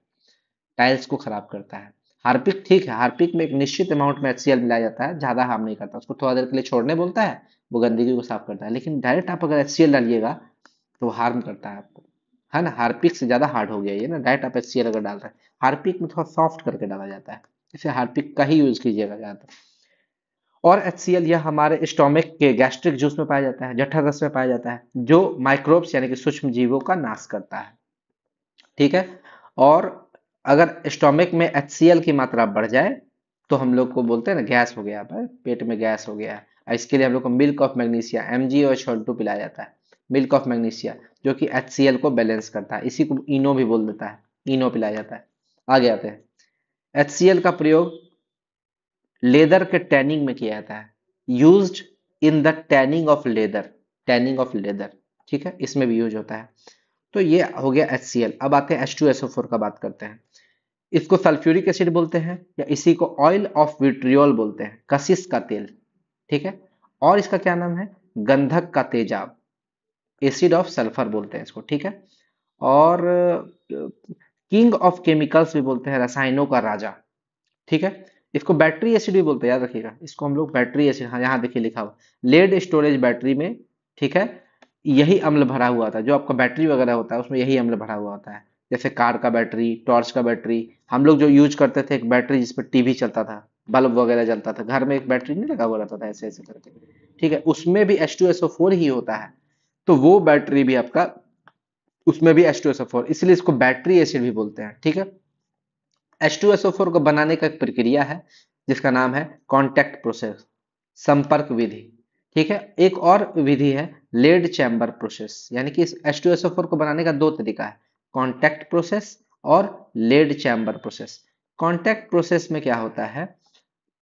A: टाइल्स को खराब करता है। हार्पिक ठीक है, हार्पिक में एक निश्चित अमाउंट में HCl मिलाया जाता है, ज्यादा हार्म नहीं करता, उसको थोड़ा देर के लिए छोड़ने बोलता है, वो गंदगी को साफ करता है। लेकिन डायरेक्ट आप अगर HCl डालिएगा तो हार्म करता है आपको, है ना। हार्पिक से ज्यादा हार्ड हो गया ये ना, डायरेक्ट आप HCl अगर डाल रहे हैं, हार्पिक में थोड़ा सॉफ्ट करके डाला जाता है, इसे हार्पिक का ही यूज कीजिएगा ज्यादातर। और HCl यह हमारे स्टोमक के गैस्ट्रिक जूस में पाया जाता है, जठर रस में पाया जाता है, जो माइक्रोब्स यानी कि सूक्ष्म जीवों का नाश करता है। ठीक है। और अगर स्टोमक में HCl की मात्रा बढ़ जाए तो हम लोग को बोलते हैं ना गैस हो गया भाई, पेट में गैस हो गया है। इसके लिए हम लोग को मिल्क ऑफ मैग्नीशिया MgOH2 पिलाया जाता है, मिल्क ऑफ मैग्नीशिया, जो कि HCl को बैलेंस करता है। इसी को इनो भी बोल देता है, इनो पिलाया जाता है। आगे आते हैं। HCl का प्रयोग लेदर के टैनिंग में किया जाता है, used in the tanning of leather, tanning of leather. ठीक है, इसमें भी यूज होता है। तो ये हो गया HCl। अब आते हैं H2SO4 का बात करते हैं। इसको सल्फ्यूरिक एसिड बोलते हैं, या इसी को ऑयल ऑफ विट्रियोल बोलते हैं, कशिश का तेल। ठीक है। और इसका क्या नाम है? गंधक का तेजाब, एसिड ऑफ सल्फर बोलते हैं इसको। ठीक है। और किंग ऑफ केमिकल्स भी बोलते हैं, रसायनों का राजा। ठीक है। इसको बैटरी एसिड भी बोलते हैं, याद रखिएगा, इसको हम लोग बैटरी एसिड, हाँ यहाँ देखिए लिखा हुआ, लेड स्टोरेज बैटरी में। ठीक है। यही अम्ल भरा हुआ था, जो आपका बैटरी वगैरह होता है उसमें यही अम्ल भरा हुआ होता है। जैसे कार का बैटरी, टॉर्च का बैटरी, हम लोग जो यूज करते थे एक बैटरी जिसपे टीवी चलता था, बल्ब वगैरह जलता था, घर में एक बैटरी नहीं लगा हुआ रहता था ऐसे ऐसे करके। ठीक है, उसमें भी H2SO4 ही होता है। तो वो बैटरी भी आपका, उसमें भी H2SO4, इसलिए इसको बैटरी एसिड भी बोलते हैं। ठीक है। H2SO4 को बनाने का एक प्रक्रिया है जिसका नाम है कॉन्टैक्ट प्रोसेस, संपर्क विधि। ठीक है। एक और विधि है लेड चैम्बर प्रोसेस, यानी कि इस H2SO4 को बनाने का दो तरीका है, कॉन्टैक्ट प्रोसेस और lead chamber process. Contact process में क्या होता है,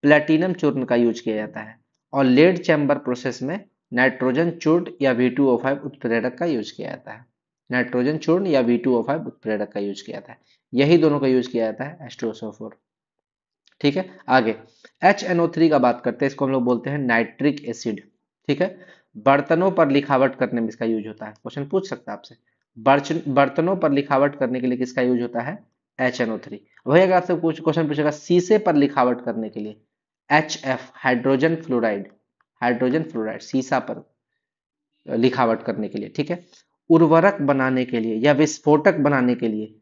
A: प्लेटिनम चूर्ण का यूज किया जाता है, और लेड चैम्बर प्रोसेस में नाइट्रोजन चूर्ण या V2O5 उत्प्रेरक का यूज किया जाता है, नाइट्रोजन चूर्ण या V2O5 उत्प्रेरक का यूज किया जाता है। यही दोनों का यूज किया जाता है H2SO4। ठीक है। आगे HNO3 का बात करते हैं, इसको हम लोग बोलते हैं नाइट्रिक एसिड। ठीक है। बर्तनों पर लिखावट करने में इसका यूज होता है, क्वेश्चन पूछ सकता है आपसे, बर्तनों पर लिखावट करने के लिए किसका यूज होता है? HNO3। वही अगर आपसे कुछ क्वेश्चन पूछेगा शीशे पर लिखावट करने के लिए, HF, hydrogen fluoride, hydrogen fluoride शीशा पर लिखावट करने के लिए। ठीक है। उर्वरक बनाने के लिए या विस्फोटक बनाने के लिए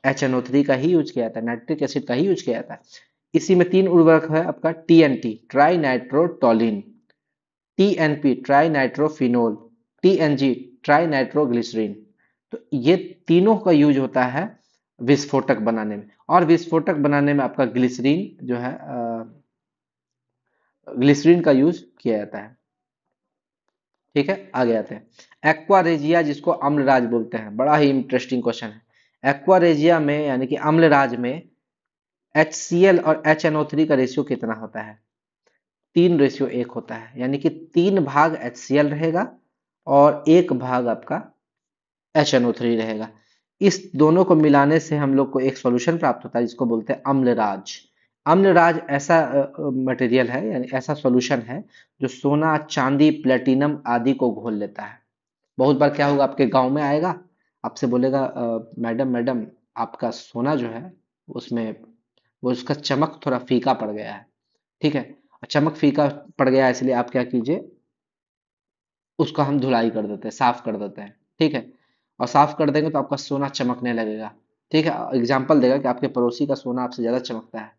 A: HNO3 का ही यूज किया जाता है, नाइट्रिक एसिड का ही यूज किया जाता है। इसी में तीन उर्वरक है आपका, TNT, trinitrotoluene, TNP, trinitrophenol, TNG, trinitroglycerine. तो ये तीनों का यूज होता है विस्फोटक बनाने में, और विस्फोटक बनाने में आपका ग्लिसरीन जो है, ग्लिसरीन का यूज किया जाता है। ठीक है। आगे आते हैं एक्वारेजिया, जिसको अम्लराज बोलते हैं, बड़ा ही इंटरेस्टिंग क्वेश्चन है। एक्वारेजिया में यानी कि अम्लराज में HCl और HNO3 का रेशियो कितना होता है? 3:1 होता है, यानी कि 3 भाग HCl रहेगा और 1 भाग आपका HNO3 रहेगा। इस दोनों को मिलाने से हम लोग को एक सॉल्यूशन प्राप्त होता है जिसको बोलते हैं अम्लराज। अम्लराज ऐसा मटेरियल है, यानी ऐसा सॉल्यूशन है जो सोना, चांदी, प्लेटिनम आदि को घोल लेता है। बहुत बार क्या होगा, आपके गांव में आएगा, आपसे बोलेगा मैडम मैडम, आपका सोना जो है उसमें वो उसका चमक थोड़ा फीका पड़ गया है। ठीक है। और चमक फीका पड़ गया है, इसलिए आप क्या कीजिए, उसका हम धुलाई कर देते हैं, साफ कर देते हैं। ठीक है। और साफ कर देंगे तो आपका सोना चमकने लगेगा। ठीक है। एग्जाम्पल देगा कि आपके पड़ोसी का सोना आपसे ज्यादा चमकता है।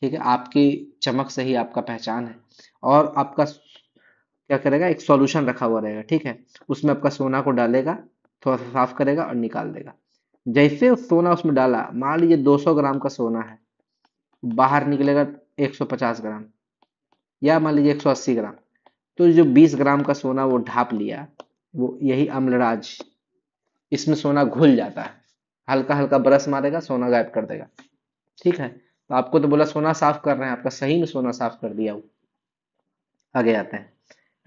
A: ठीक है। आपकी चमक से ही आपका पहचान है। और आपका क्या करेगा, एक सॉल्यूशन रखा हुआ रहेगा। ठीक है। उसमें आपका सोना को डालेगा, थोड़ा सा साफ करेगा और निकाल देगा। जैसे उस सोना उसमें डाला, मान लीजिए 200 ग्राम का सोना है, बाहर निकलेगा 150 ग्राम, या मान लीजिए 180 ग्राम। तो जो 20 ग्राम का सोना वो ढाप लिया, वो यही अम्लराज, इसमें सोना घुल जाता है। हल्का हल्का ब्रश मारेगा, सोना गायब कर देगा। ठीक है। तो आपको तो बोला सोना साफ कर रहे हैं, आपका सही में सोना साफ कर दिया वो। आगे आते हैं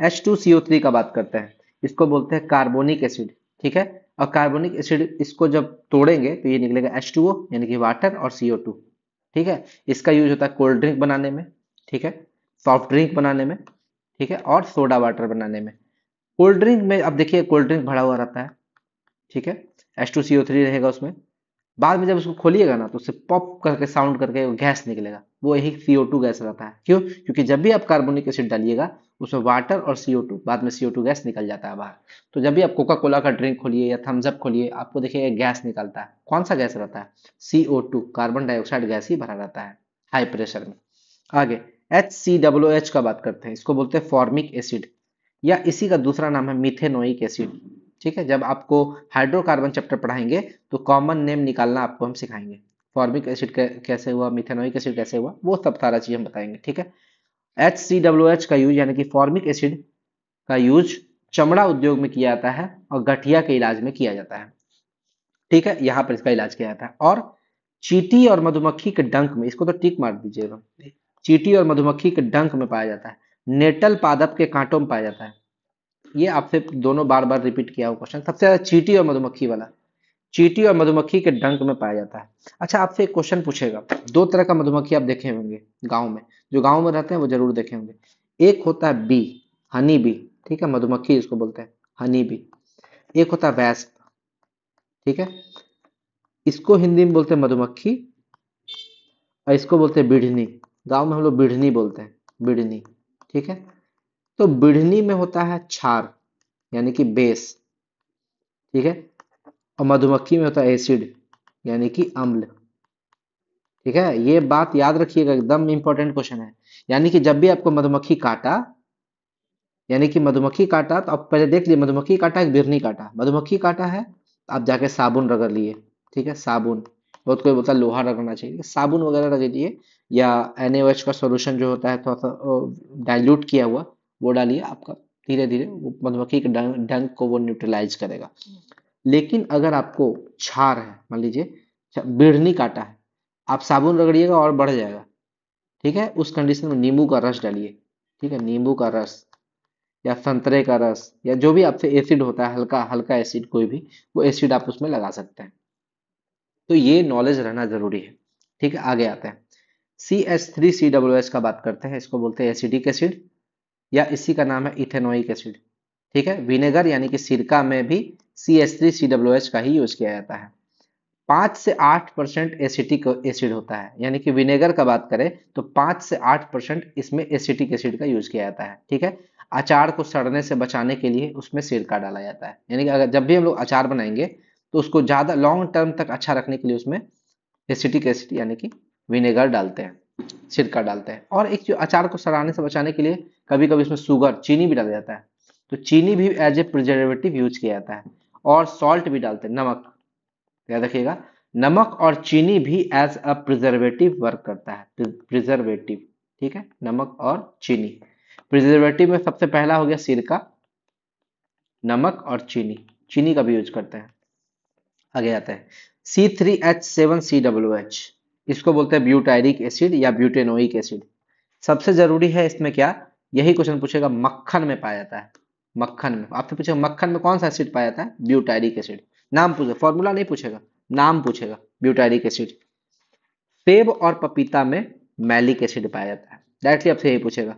A: H2CO3 का बात करते हैं, इसको बोलते हैं कार्बोनिक एसिड। ठीक है। और कार्बोनिक एसिड इसको जब तोड़ेंगे तो ये निकलेगा H2O, यानी कि वाटर और CO2। ठीक है। इसका यूज होता है कोल्ड ड्रिंक बनाने में। ठीक है। सॉफ्ट ड्रिंक बनाने में। ठीक है। और सोडा वाटर बनाने में। कोल्ड ड्रिंक में अब देखिए, कोल्ड ड्रिंक भरा हुआ रहता है। ठीक है। H2CO3 रहेगा उसमें। बाद में जब उसको खोलिएगा ना, तो उससे पॉप करके साउंड करके गैस निकलेगा, वो यही CO2 गैस रहता है। क्यों? क्योंकि जब भी आप कार्बोनिक एसिड डालिएगा, उसमें वाटर और CO2, बाद में CO2 गैस निकल जाता है बाहर। तो जब भी आप कोका कोला का ड्रिंक खोलिए या थम्स अप खोलिए, आपको देखिए गैस निकलता है। कौन सा गैस रहता है? CO2, कार्बन डाइऑक्साइड गैस ही भरा रहता है हाई प्रेशर में। आगे HCOOH का बात करते हैं, इसको बोलते हैं फॉर्मिक एसिड, या इसी का दूसरा नाम है मिथेनोइक एसिड। ठीक है, जब आपको हाइड्रोकार्बन चैप्टर पढ़ाएंगे तो कॉमन नेम निकालना आपको हम सिखाएंगे। फॉर्मिक एसिड कैसे हुआ, मिथेनोइक एसिड कैसे हुआ, वो सब सारा चीज हम बताएंगे। ठीक है, HCOOH का यूज यानी कि फॉर्मिक एसिड का यूज चमड़ा उद्योग में किया जाता है और गठिया के इलाज में किया जाता है। ठीक है, यहाँ पर इसका इलाज किया जाता है। और चींटी और मधुमक्खी के डंक में, इसको तो टिक मार दीजिएगा, चींटी और मधुमक्खी के डंक में पाया जाता है। नेटल पादप के कांटों में पाया जाता है। ये आपसे दोनों बार बार रिपीट किया हुआ क्वेश्चन, सबसे ज्यादा चींटी और मधुमक्खी वाला, चींटी और मधुमक्खी के डंक में पाया जाता है। अच्छा, आपसे एक क्वेश्चन पूछेगा, दो तरह का मधुमक्खी आप देखे होंगे गांव में, जो गांव में रहते हैं वो जरूर देखे होंगे। एक होता है बी, हनी बी, ठीक है, मधुमक्खी इसको बोलते हैं हनी बी। एक होता है वैस्प, ठीक है, इसको हिंदी में बोलते हैं मधुमक्खी, और इसको बोलते हैं बिढ़नी। गांव में हम लोग बिढ़नी बोलते हैं, बिढ़नी। ठीक है, तो बिढ़नी में होता है क्षार यानी कि बेस, ठीक है, और मधुमक्खी में होता है एसिड यानी कि अम्ल। ठीक है, ये बात याद रखिएगा, एकदम इंपॉर्टेंट क्वेश्चन है। यानी कि जब भी आपको मधुमक्खी काटा, यानी कि मधुमक्खी काटा, तो आप पहले देख लिए मधुमक्खी काटा कि बिरनी काटा। मधुमक्खी काटा है, आप जाके साबुन रगड़ लिए। ठीक है, साबुन, बहुत कोई बोलता है लोहा रगड़ना चाहिए, साबुन वगैरह रगड़िए, या NaOH का सॉल्यूशन जो होता है थोड़ा सा डाइल्यूट किया हुआ, वो डालिए। आपका धीरे धीरे वो मधुमक्खी के डंक को वो न्यूट्रलाइज करेगा। लेकिन अगर आपको क्षार है, मान लीजिए बिढ़नी काटा है, आप साबुन रगड़िएगा और बढ़ जाएगा। ठीक है, उस कंडीशन में नींबू का रस डालिए। ठीक है, नींबू का रस या संतरे का रस, या जो भी आपसे एसिड होता है, हल्का हल्का एसिड कोई भी, वो एसिड आप उसमें लगा सकते हैं। तो ये नॉलेज रहना जरूरी है। ठीक है, आगे आते हैं। CH3COOH का बात करते हैं, इसको बोलते हैं एसिडिक एसिड, या इसी का नाम है इथेनोइक एसिड। ठीक है, विनेगर यानी कि सिरका में भी CH3COOH का ही यूज किया जाता है। 5 से 8% एसिटिक एसिड होता है, यानी कि विनेगर का बात करें तो 5 से 8% इसमें एसिटिक एसिड का यूज किया जाता है। ठीक है, अचार को सड़ने से बचाने के लिए उसमें सिरका डाला जाता है, यानी कि अगर जब भी हम लोग अचार बनाएंगे तो उसको ज्यादा लॉन्ग टर्म तक अच्छा रखने के लिए उसमें एसिटिक एसिड यानी कि विनेगर डालते हैं, सिरका डालते हैं। और एक जो अचार को सड़ाने से बचाने के लिए कभी कभी उसमें शुगर, चीनी भी डाला जाता है, तो चीनी भी एज ए प्रिजर्वेटिव यूज किया जाता है। और सॉल्ट भी डालते हैं, नमक, याद रखिएगा, नमक और चीनी भी एज अ प्रिजर्वेटिव वर्क करता है, प्रिजर्वेटिव। ठीक है, नमक और चीनी, प्रिजर्वेटिव में सबसे पहला हो गया सिरका, नमक और चीनी, चीनी का भी यूज करते हैं। आगे आता है C3H7COOH, इसको बोलते हैं ब्यूटायरिक एसिड या ब्यूटेनोइक एसिड। सबसे जरूरी है इसमें क्या, यही क्वेश्चन पूछेगा, मक्खन में पाया जाता है। मक्खन में आपसे पूछेगा मक्खन में कौन सा एसिड पाया जाता है, ब्यूटायरिक एसिड। नाम पूछेगा, फॉर्मूला नहीं पूछेगा, नाम पूछेगा, ब्यूटायरिक एसिड। सेब और पपीता में मैलिक एसिड पाया जाता है, डायरेक्टली आपसे यही पूछेगा।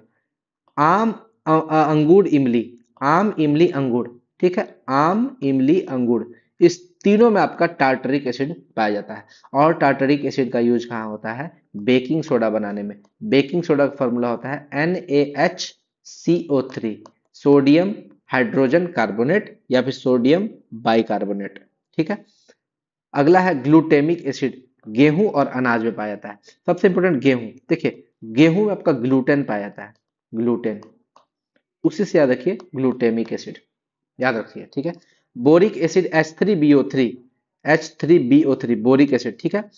A: आम, अंगूर, इमली, आम, इमली, अंगूर, ठीक है, आम, इमली, अंगूर, इस तीनों में आपका टार्टरिक एसिड पाया जाता है। और टार्टरिक एसिड का यूज कहाँ होता है, बेकिंग सोडा बनाने में। बेकिंग सोडा का फॉर्मूला होता है NaHCO3, सोडियम हाइड्रोजन कार्बोनेट या फिर सोडियम बाइकार्बोनेट। ठीक है, अगला है ग्लूटेमिक एसिड, गेहूं और अनाज में पाया जाता है। सबसे इंपॉर्टेंट गेहूं, देखिए गेहूं में आपका ग्लूटेन पाया जाता है, ग्लूटेन, उसी से याद रखिए ग्लूटेमिक एसिड, याद रखिए। ठीक है, boric acid H3BO3, H3BO3 boric acid, ठीक है,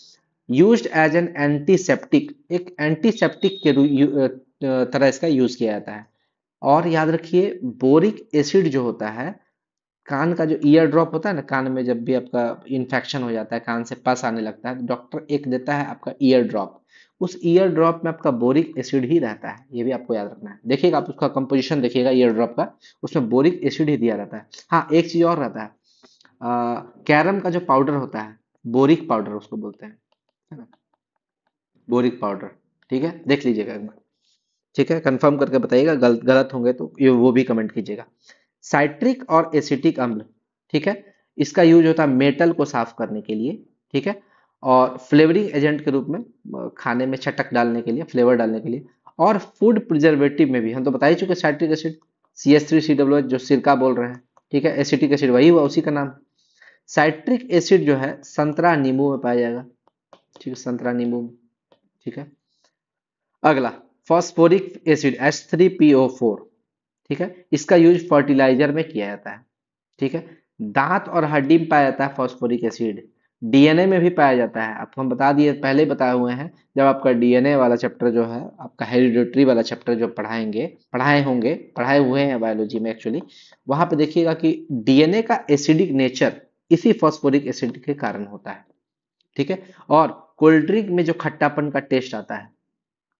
A: यूज्ड एज एन एंटीसेप्टिक, एक एंटीसेप्टिक के तरह इसका यूज किया जाता है। और याद रखिए बोरिक एसिड जो होता है, कान का जो ईयर ड्रॉप होता है ना, कान में जब भी आपका इन्फेक्शन हो जाता है, कान से पस आने लगता है, तो डॉक्टर एक देता है आपका ईयर ड्रॉप। उस ईयर ड्रॉप में आपका बोरिक एसिड ही रहता है, ये भी आपको याद रखना है। देखिएगा आप उसका कंपोजिशन देखिएगा ईयर ड्रॉप का, उसमें बोरिक एसिड ही दिया रहता है। हाँ, एक चीज और रहता है, कैरम का जो पाउडर होता है, बोरिक पाउडर उसको बोलते हैं, है ना, बोरिक पाउडर। ठीक है, देख लीजिएगा एक बार। ठीक है, कंफर्म करके बताइएगा, गलत गलत होंगे तो ये वो भी कमेंट कीजिएगा। साइट्रिक और एसिटिक अम्ल, ठीक है, इसका यूज होता है मेटल को साफ करने के लिए। ठीक है, और फ्लेवरिंग एजेंट के रूप में, खाने में चटक डालने के लिए, फ्लेवर डालने के लिए, और फूड प्रिजर्वेटिव में भी। हम तो बता ही चुके साइट्रिक एसिड, CH3COOH जो सिरका बोल रहे हैं। ठीक है, एसिटिक एसिड वही हुआ, उसी का नाम। साइट्रिक एसिड जो है संतरा नींबू में पाया जाएगा। ठीक है, संतरा नींबू में। ठीक है, अगला फॉस्फोरिक एसिड H3PO4, ठीक है, इसका यूज फर्टिलाइजर में किया जाता है, ठीक है। दांत और हड्डी में पाया जाता है फॉस्फोरिक एसिड, डीएनए में भी पाया जाता है। आपको हम बता दिए, पहले ही बताए हुए हैं, जब आपका डीएनए वाला चैप्टर जो है, आपका हेरिडिटरी वाला चैप्टर जो पढ़ाए हुए हैं बायोलॉजी में एक्चुअली, वहां पे देखिएगा कि डीएनए का एसिडिक नेचर इसी फॉस्फोरिक एसिड के कारण होता है, ठीक है। और कोल्ड ड्रिंक में जो खट्टापन का टेस्ट आता है,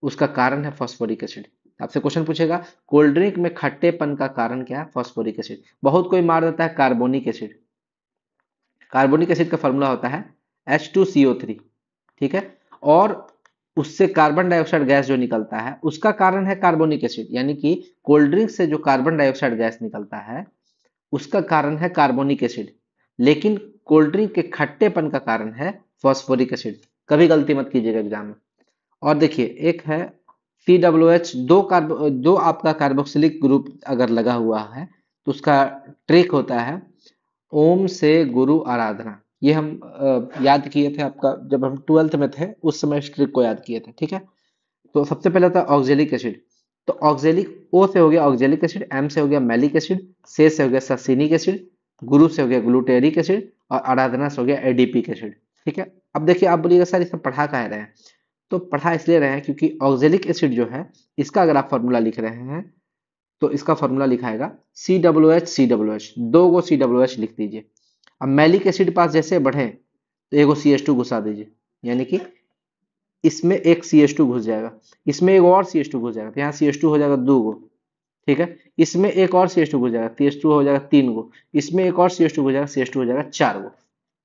A: उसका कारण है फॉस्फोरिक एसिड। आपसे क्वेश्चन पूछेगा कोल्ड ड्रिंक में खट्टेपन का कारण क्या है, फॉस्फोरिक एसिड। बहुत कोई मार देता है कार्बोनिक एसिड। कार्बोनिक एसिड का फॉर्मूला होता है H2CO3, ठीक है। और उससे कार्बन डाइऑक्साइड गैस जो निकलता है, उसका कारण है कार्बोनिक एसिड, यानी कि कोल्ड ड्रिंक से जो कार्बन डाइऑक्साइड गैस निकलता है, उसका कारण है कार्बोनिक एसिड। लेकिन कोल्ड ड्रिंक के खट्टेपन का कारण है फॉस्फोरिक एसिड। कभी गलती मत कीजिएगा एग्जाम में। और देखिए, एक है COOH, दो आपका कार्बोक्सिलिक ग्रुप अगर लगा हुआ है, तो उसका ट्रिक होता है ओम से गुरु आराधना। ये हम याद किए थे, आपका जब हम 12th में थे उस समय इस ट्रिक को याद किए थे, ठीक है। तो सबसे पहले था ऑक्जेलिक एसिड। तो ऑक्जेलिक, ओ से हो गया ऑक्जेलिक एसिड, एम से हो गया मैलिक एसिड, से हो गया ससिनिक एसिड, गुरु से हो गया ग्लूटेरिक एसिड, और आराधना से हो गया एडीपिक एसिड, ठीक है। अब देखिए, आप बोलिएगा सर इसमें पढ़ा कहाँ रहे हैं, तो पढ़ा इसलिए रहे हैं क्योंकि ऑक्जेलिक एसिड जो है, इसका अगर आप फॉर्मूला लिख रहे हैं, तो इसका फॉर्मूला लिखाएगा COOH, दो गो COOH लिख दीजिए। अब मैलिक एसिड पास जैसे बढ़े, तो एगो CH2 घुसा दीजिए, यानी कि इसमें एक CH2 घुस जाएगा, इसमें एक और CH2 घुस जाएगा, तो यहाँ CH2 हो जाएगा 2 गो, ठीक है। इसमें एक और CH2 घुस जाएगा, CH2 हो जाएगा 3 गो, इसमें एक और CH2 घुस जाएगा, CH2 हो जाएगा 4 गो,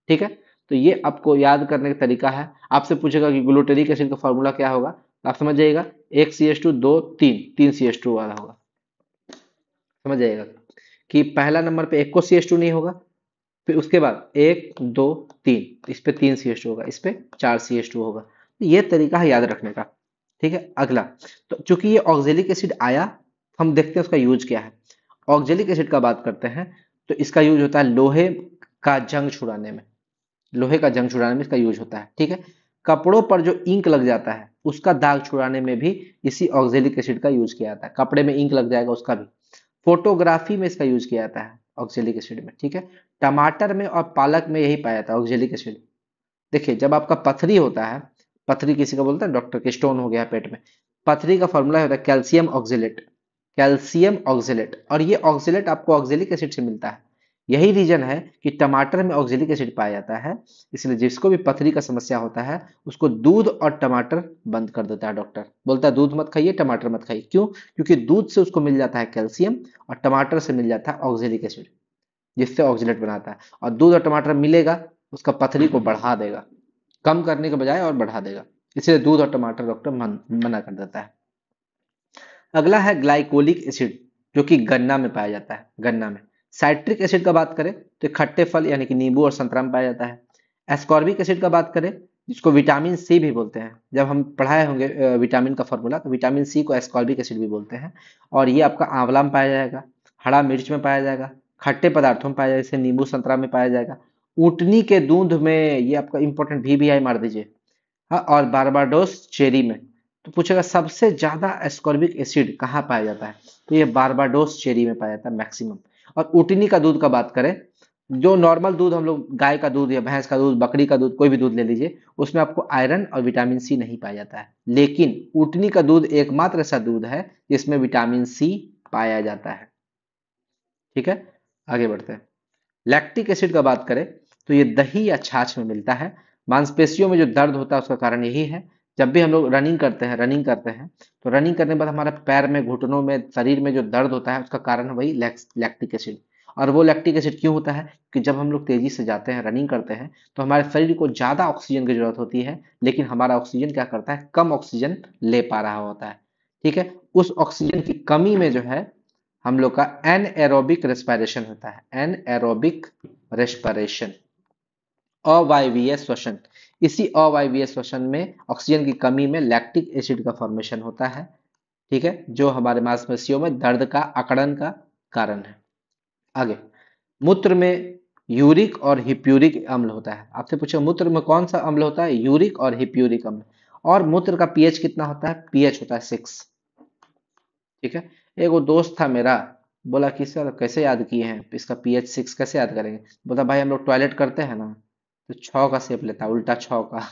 A: ठीक है। तो ये आपको याद करने का तरीका है। आपसे पूछेगा कि ग्लूटेरिक एसिड का फॉर्मूला क्या होगा, आप समझ जाइएगा, एक CH2, दो, तीन CH2 वाला होगा, समझ जाइएगा कि पहला नंबर पे एक को CH2 नहीं होगा, फिर उसके बाद एक, दो, तीन, इस पे 3 CH2 होगा, इस पे 4 CH2 होगा। तो ये तरीका है याद रखने का, ठीक है। अगला, तो चूंकि ये ऑक्जेलिक एसिड आया, हम देखते हैं उसका यूज क्या है। ऑक्जेलिक एसिड का बात करते हैं, तो इसका यूज होता है लोहे का जंग छुड़ाने में, इसका यूज होता है, ठीक है। कपड़ों पर जो इंक लग जाता है, उसका दाग छुड़ाने में भी इसी ऑक्जेलिक एसिड का यूज किया जाता है। कपड़े में इंक लग जाएगा, उसका भी। फोटोग्राफी में इसका यूज किया जाता है ऑक्जेलिक एसिड में, ठीक है। टमाटर में और पालक में यही पाया जाता है ऑक्जेलिक एसिड। देखिए, जब आपका पथरी होता है, पथरी किसी का बोलता है डॉक्टर के, स्टोन हो गया पेट में, पथरी का फॉर्मूला होता है कैल्शियम ऑक्जेलेट, और ये ऑक्जेलेट आपको ऑक्जेलिक एसिड से मिलता है। यही रीजन है कि टमाटर में ऑक्जेलिक एसिड पाया जाता है, इसलिए जिसको भी पथरी का समस्या होता है, उसको दूध और टमाटर बंद कर देता है डॉक्टर, बोलता है दूध मत खाइए, टमाटर मत खाइए। क्यों? क्योंकि दूध से उसको मिल जाता है कैल्शियम, और टमाटर से मिल जाता है ऑक्जेलिक एसिड, जिससे ऑक्जेलेट बनाता है। और दूध और टमाटर मिलेगा, उसका पथरी को बढ़ा देगा, कम करने के बजाय और बढ़ा देगा, इसलिए दूध और टमाटर डॉक्टर मना कर देता है। अगला है ग्लाइकोलिक एसिड, जो कि गन्ना में पाया जाता है, गन्ना में। साइट्रिक एसिड का बात करें, तो ये खट्टे फल यानी कि नींबू और संतरा में पाया जाता है। एस्कॉर्बिक एसिड का बात करें, जिसको विटामिन सी भी बोलते हैं, जब हम पढ़ाए होंगे विटामिन का फॉर्मूला, तो विटामिन सी को एस्कॉर्बिक एसिड भी बोलते हैं। और ये आपका आंवला में पाया जाएगा, हरा मिर्च में पाया जाएगा, खट्टे पदार्थों में पाया जाएगा, जैसे नींबू संतरा में पाया जाएगा, ऊटनी के दूध में, ये आपका इंपॉर्टेंट VBI मार दीजिए, हाँ, और बारबाडोस चेरी में। तो पूछेगा सबसे ज्यादा एस्कॉर्बिक एसिड कहाँ पाया जाता है, तो ये बारबाडोस चेरी में पाया जाता है मैक्सिमम। और ऊटनी का दूध का बात करें, जो नॉर्मल दूध हम लोग, गाय का दूध या भैंस का दूध, बकरी का दूध, कोई भी दूध ले लीजिए, उसमें आपको आयरन और विटामिन सी नहीं पाया जाता है। लेकिन ऊटनी का दूध एकमात्र ऐसा दूध है जिसमें विटामिन सी पाया जाता है, ठीक है। आगे बढ़ते हैं। लैक्टिक एसिड का बात करें, तो ये दही या छाछ में मिलता है। मांसपेशियों में जो दर्द होता है, उसका कारण यही है। जब भी हम लोग रनिंग करते हैं, तो रनिंग करने के बाद हमारे पैर में, घुटनों में, शरीर में जो दर्द होता है, उसका कारण है वही लैक्टिक एसिड। और वो लैक्टिक एसिड क्यों होता है कि जब हम लोग तेजी से जाते हैं, रनिंग करते हैं, तो हमारे शरीर को ज्यादा ऑक्सीजन की जरूरत होती है, लेकिन हमारा ऑक्सीजन क्या करता है, कम ऑक्सीजन ले पा रहा होता है, ठीक है। उस ऑक्सीजन की कमी में जो है, हम लोग का एनएरोबिक रेस्पिरेशन होता है, एनएरोबिक रेस्पिरेशन, अवायवीय श्वसन। इसी अवायवीय श्वसन में, ऑक्सीजन की कमी में, लैक्टिक एसिड का फॉर्मेशन होता है, ठीक है, जो हमारे मांसपेशियों में दर्द का, अकड़न का कारण है। आगे, मूत्र में यूरिक और हिप्यूरिक अम्ल होता है। आपसे पूछे मूत्र में कौन सा अम्ल होता है, यूरिक और हिप्यूरिक अम्ल। और मूत्र का पीएच कितना होता है? पीएच होता है 6। ठीक है। एक वो दोस्त था मेरा, बोला कि सर कैसे याद किए हैं, इसका पीएच 6 कैसे याद करेंगे? बोला भाई हम लोग टॉयलेट करते हैं ना, तो छौ का शेप लेता है, उल्टा छौ का।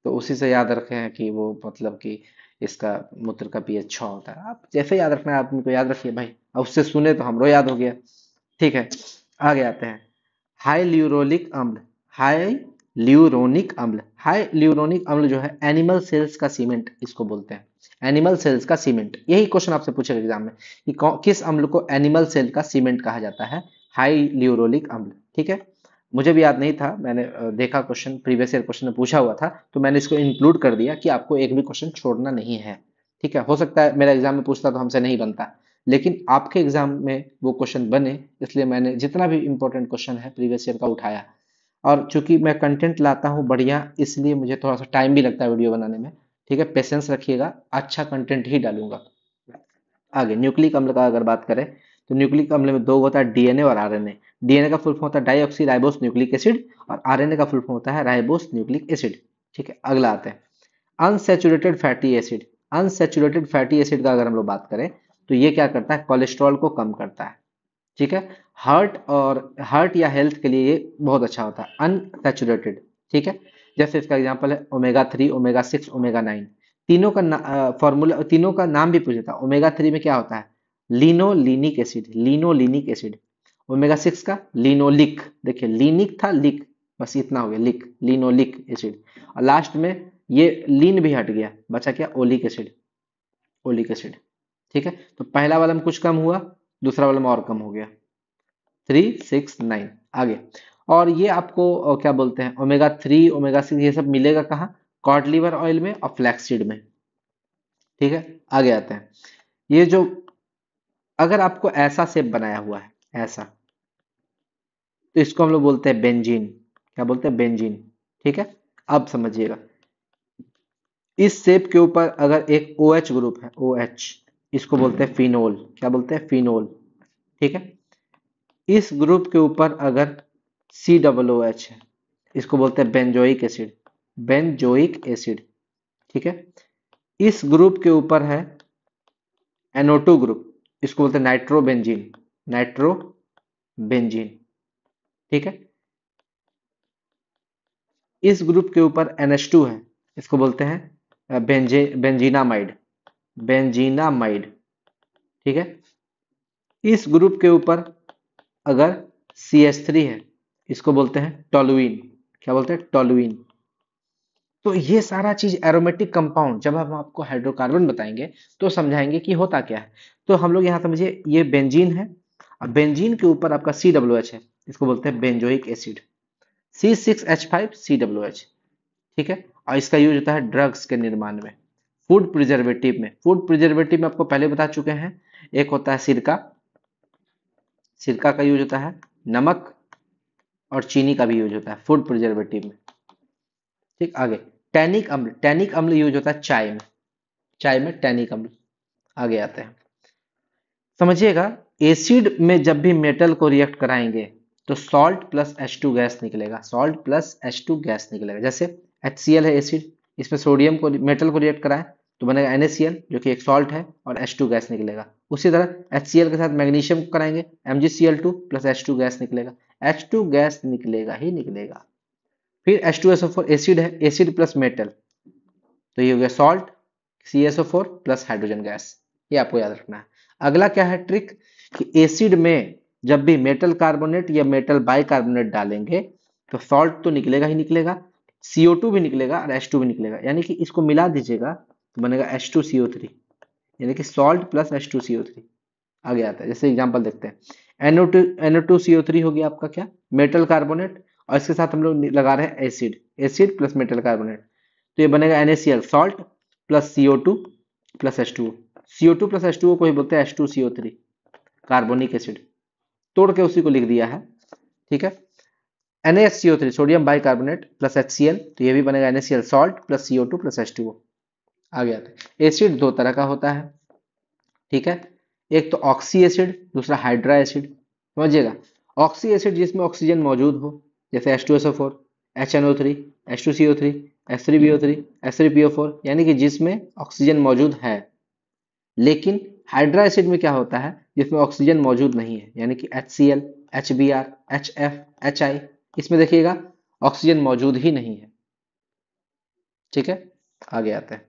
A: तो उसी से याद रखे हैं कि वो मतलब कि इसका मूत्र का पीएच 6 होता है। आप जैसे याद रखना है आदमी को याद रखिए भाई, अब उससे सुने तो हमरो याद हो गया। ठीक है, आगे आते हैं। हाई ल्यूरोलिक अम्ल, हाई ल्यूरोनिक अम्ल, हाई ल्यूरोनिक अम्ल जो है एनिमल सेल्स का सीमेंट इसको बोलते हैं। एनिमल सेल्स का सीमेंट, यही क्वेश्चन आपसे पूछेगा एग्जाम में कि किस अम्ल को एनिमल सेल का सीमेंट कहा जाता है? हाई ल्यूरोलिक अम्ल। ठीक है, मुझे भी याद नहीं था, मैंने देखा क्वेश्चन, प्रीवियस ईयर क्वेश्चन में पूछा हुआ था, तो मैंने इसको इंक्लूड कर दिया कि आपको एक भी क्वेश्चन छोड़ना नहीं है। ठीक है, हो सकता है मेरा एग्जाम में पूछता तो हमसे नहीं बनता, लेकिन आपके एग्जाम में वो क्वेश्चन बने, इसलिए मैंने जितना भी इंपॉर्टेंट क्वेश्चन है प्रीवियस ईयर का उठाया। और चूंकि मैं कंटेंट लाता हूँ बढ़िया, इसलिए मुझे थोड़ा सा टाइम भी लगता है वीडियो बनाने में। ठीक है, पेशेंस रखिएगा, अच्छा कंटेंट ही डालूंगा। आगे न्यूक्लिक अम्ल का अगर बात करें, तो न्यूक्लिक अम्ल में दो होता है, डीएनए और आरएनए। डीएनए का फुल फॉर्म होता है डाईऑक्सी राइबोस न्यूक्लिक एसिड, और आरएनए का फुल फॉर्म होता है राइबोस न्यूक्लिक एसिड। ठीक है, अगला आते हैं unsaturated fatty acid. Unsaturated fatty acid का अगर हम लोग बात करें, तो ये क्या करता है? कोलेस्ट्रॉल को कम करता है। ठीक है, हार्ट या हेल्थ के लिए ये बहुत अच्छा होता है अनसैचुरेटेड। ठीक है, जैसे इसका एग्जांपल है ओमेगा 3, ओमेगा 6, ओमेगा 9। तीनों का फॉर्मूला, तीनों का नाम भी पूछ लेता। ओमेगा 3 में क्या होता है? Linolenic acid, linolenic acid. Omega 6 का लिनोलिक, देखिए लिनिक था, लिक, बस इतना हो गया, लिक, लिनोलिक एसिड। और लास्ट में ये लीन भी हट गया, बचा क्या? Oleic acid, oleic acid. ठीक है, तो पहला वाला में कुछ कम हुआ, दूसरा वाला में और कम हो गया। 3, 6, 9। आगे, और ये आपको क्या बोलते हैं, ओमेगा 3, ओमेगा 6 ये सब मिलेगा कहाँ? कॉड लिवर ऑयल में और फ्लैक्सीड में। ठीक है, आगे आते हैं। ये जो, अगर आपको ऐसा शेप बनाया हुआ है, ऐसा, तो इसको हम लोग बोलते हैं बेंजीन। क्या बोलते हैं? बेंजीन। ठीक है, अब समझिएगा, इस शेप के ऊपर अगर एक OH ग्रुप है, OH, इसको बोलते हैं फिनोल। क्या बोलते हैं? फिनोल। ठीक है, इस ग्रुप के ऊपर अगर COOH है, इसको बोलते हैं बेंजोइक एसिड, बेंजोइक एसिड। ठीक है, इस ग्रुप के ऊपर है NO2 ग्रुप, इसको बोलते हैं नाइट्रोबेंजीन, नाइट्रोबेंजीन। ठीक है, इस ग्रुप के ऊपर NH2 है, इसको बोलते हैं बेंजीनामाइड, बेंजीनामाइड। ठीक है, इस ग्रुप के ऊपर अगर CH3 है, इसको बोलते हैं टोलुइन। क्या बोलते हैं? टोलुइन। तो ये सारा चीज एरोमेटिक कंपाउंड, जब हम आपको हाइड्रोकार्बन बताएंगे तो समझाएंगे कि होता क्या है। तो हम लोग यहाँ समझिए, ये बेंजीन है, और बेंजीन के ऊपर आपका COOH है, इसको बोलते हैं बेंजोइक एसिड, C6H5COOH। ठीक है, और इसका यूज होता है ड्रग्स के निर्माण में, फूड प्रिजर्वेटिव में। फूड प्रिजर्वेटिव में आपको पहले बता चुके हैं, एक होता है सिरका, सिरका का यूज होता है, नमक और चीनी का भी यूज होता है फूड प्रिजर्वेटिव में। ठीक, आगे टैनिक अम्ल, टैनिक अम्ल यूज होता है चाय में, चाय में टैनिक अम्ल। आगे आते हैं, समझिएगा, एसिड में जब भी मेटल को रिएक्ट कराएंगे तो सॉल्ट प्लस H2 गैस निकलेगा, सॉल्ट प्लस H2 गैस निकलेगा। जैसे HCl है एसिड, इसमें सोडियम को, मेटल को रिएक्ट कराएं तो बनेगा NaCl जो कि एक सॉल्ट है, और H2 गैस निकलेगा। उसी तरह HCl के साथ मैग्नीशियम को कराएंगे, MgCl2 प्लस H2 गैस निकलेगा, H2 गैस निकलेगा ही निकलेगा। फिर H2SO4 एसिड है, एसिड प्लस मेटल, तो ये हो गया salt, CSO4 plus hydrogen gas. ये आपको याद रखना है। अगला क्या है ट्रिक, कि एसिड में जब भी मेटल कार्बोनेट या मेटल बाइकार्बोनेट डालेंगे तो सॉल्ट तो निकलेगा ही निकलेगा, CO2 भी निकलेगा और H2 भी निकलेगा, यानी कि इसको मिला दीजिएगा तो बनेगा H2CO3, यानी कि सॉल्ट प्लस H2CO3। आगे आता है, जैसे एग्जांपल देखते हैं, NO2CO3 हो गया आपका क्या? मेटल कार्बोनेट, और इसके साथ हम लोग लगा रहे हैं acid, acid plus metal carbonate, तो ये बनेगा NaCl, salt plus CO2 plus H2O। CO2 plus H2O को ही बोलते हैं H2CO3, कार्बोनिक एसिड। तोड़ के उसी को लिख दिया है। ठीक है, NaCO3 sodium bicarbonate plus HCl, तो ये भी बनेगा NaCl, salt plus CO2 plus H2O। आगे आते हैं, एसिड दो तरह का होता है। ठीक है, एक तो ऑक्सी एसिड, दूसरा हाइड्रा एसिड। समझिएगा, ऑक्सी एसिड जिसमें ऑक्सीजन मौजूद हो, जैसे H2SO4, HNO3, H2CO3, H3PO3, H3PO4, यानी कि जिसमें ऑक्सीजन मौजूद है। लेकिन हाइड्रा एसिड में क्या होता है, जिसमें ऑक्सीजन मौजूद नहीं है, यानी कि HCl, HBr, HF, HI, इसमें देखिएगा ऑक्सीजन मौजूद ही नहीं है। ठीक है, आगे आते हैं।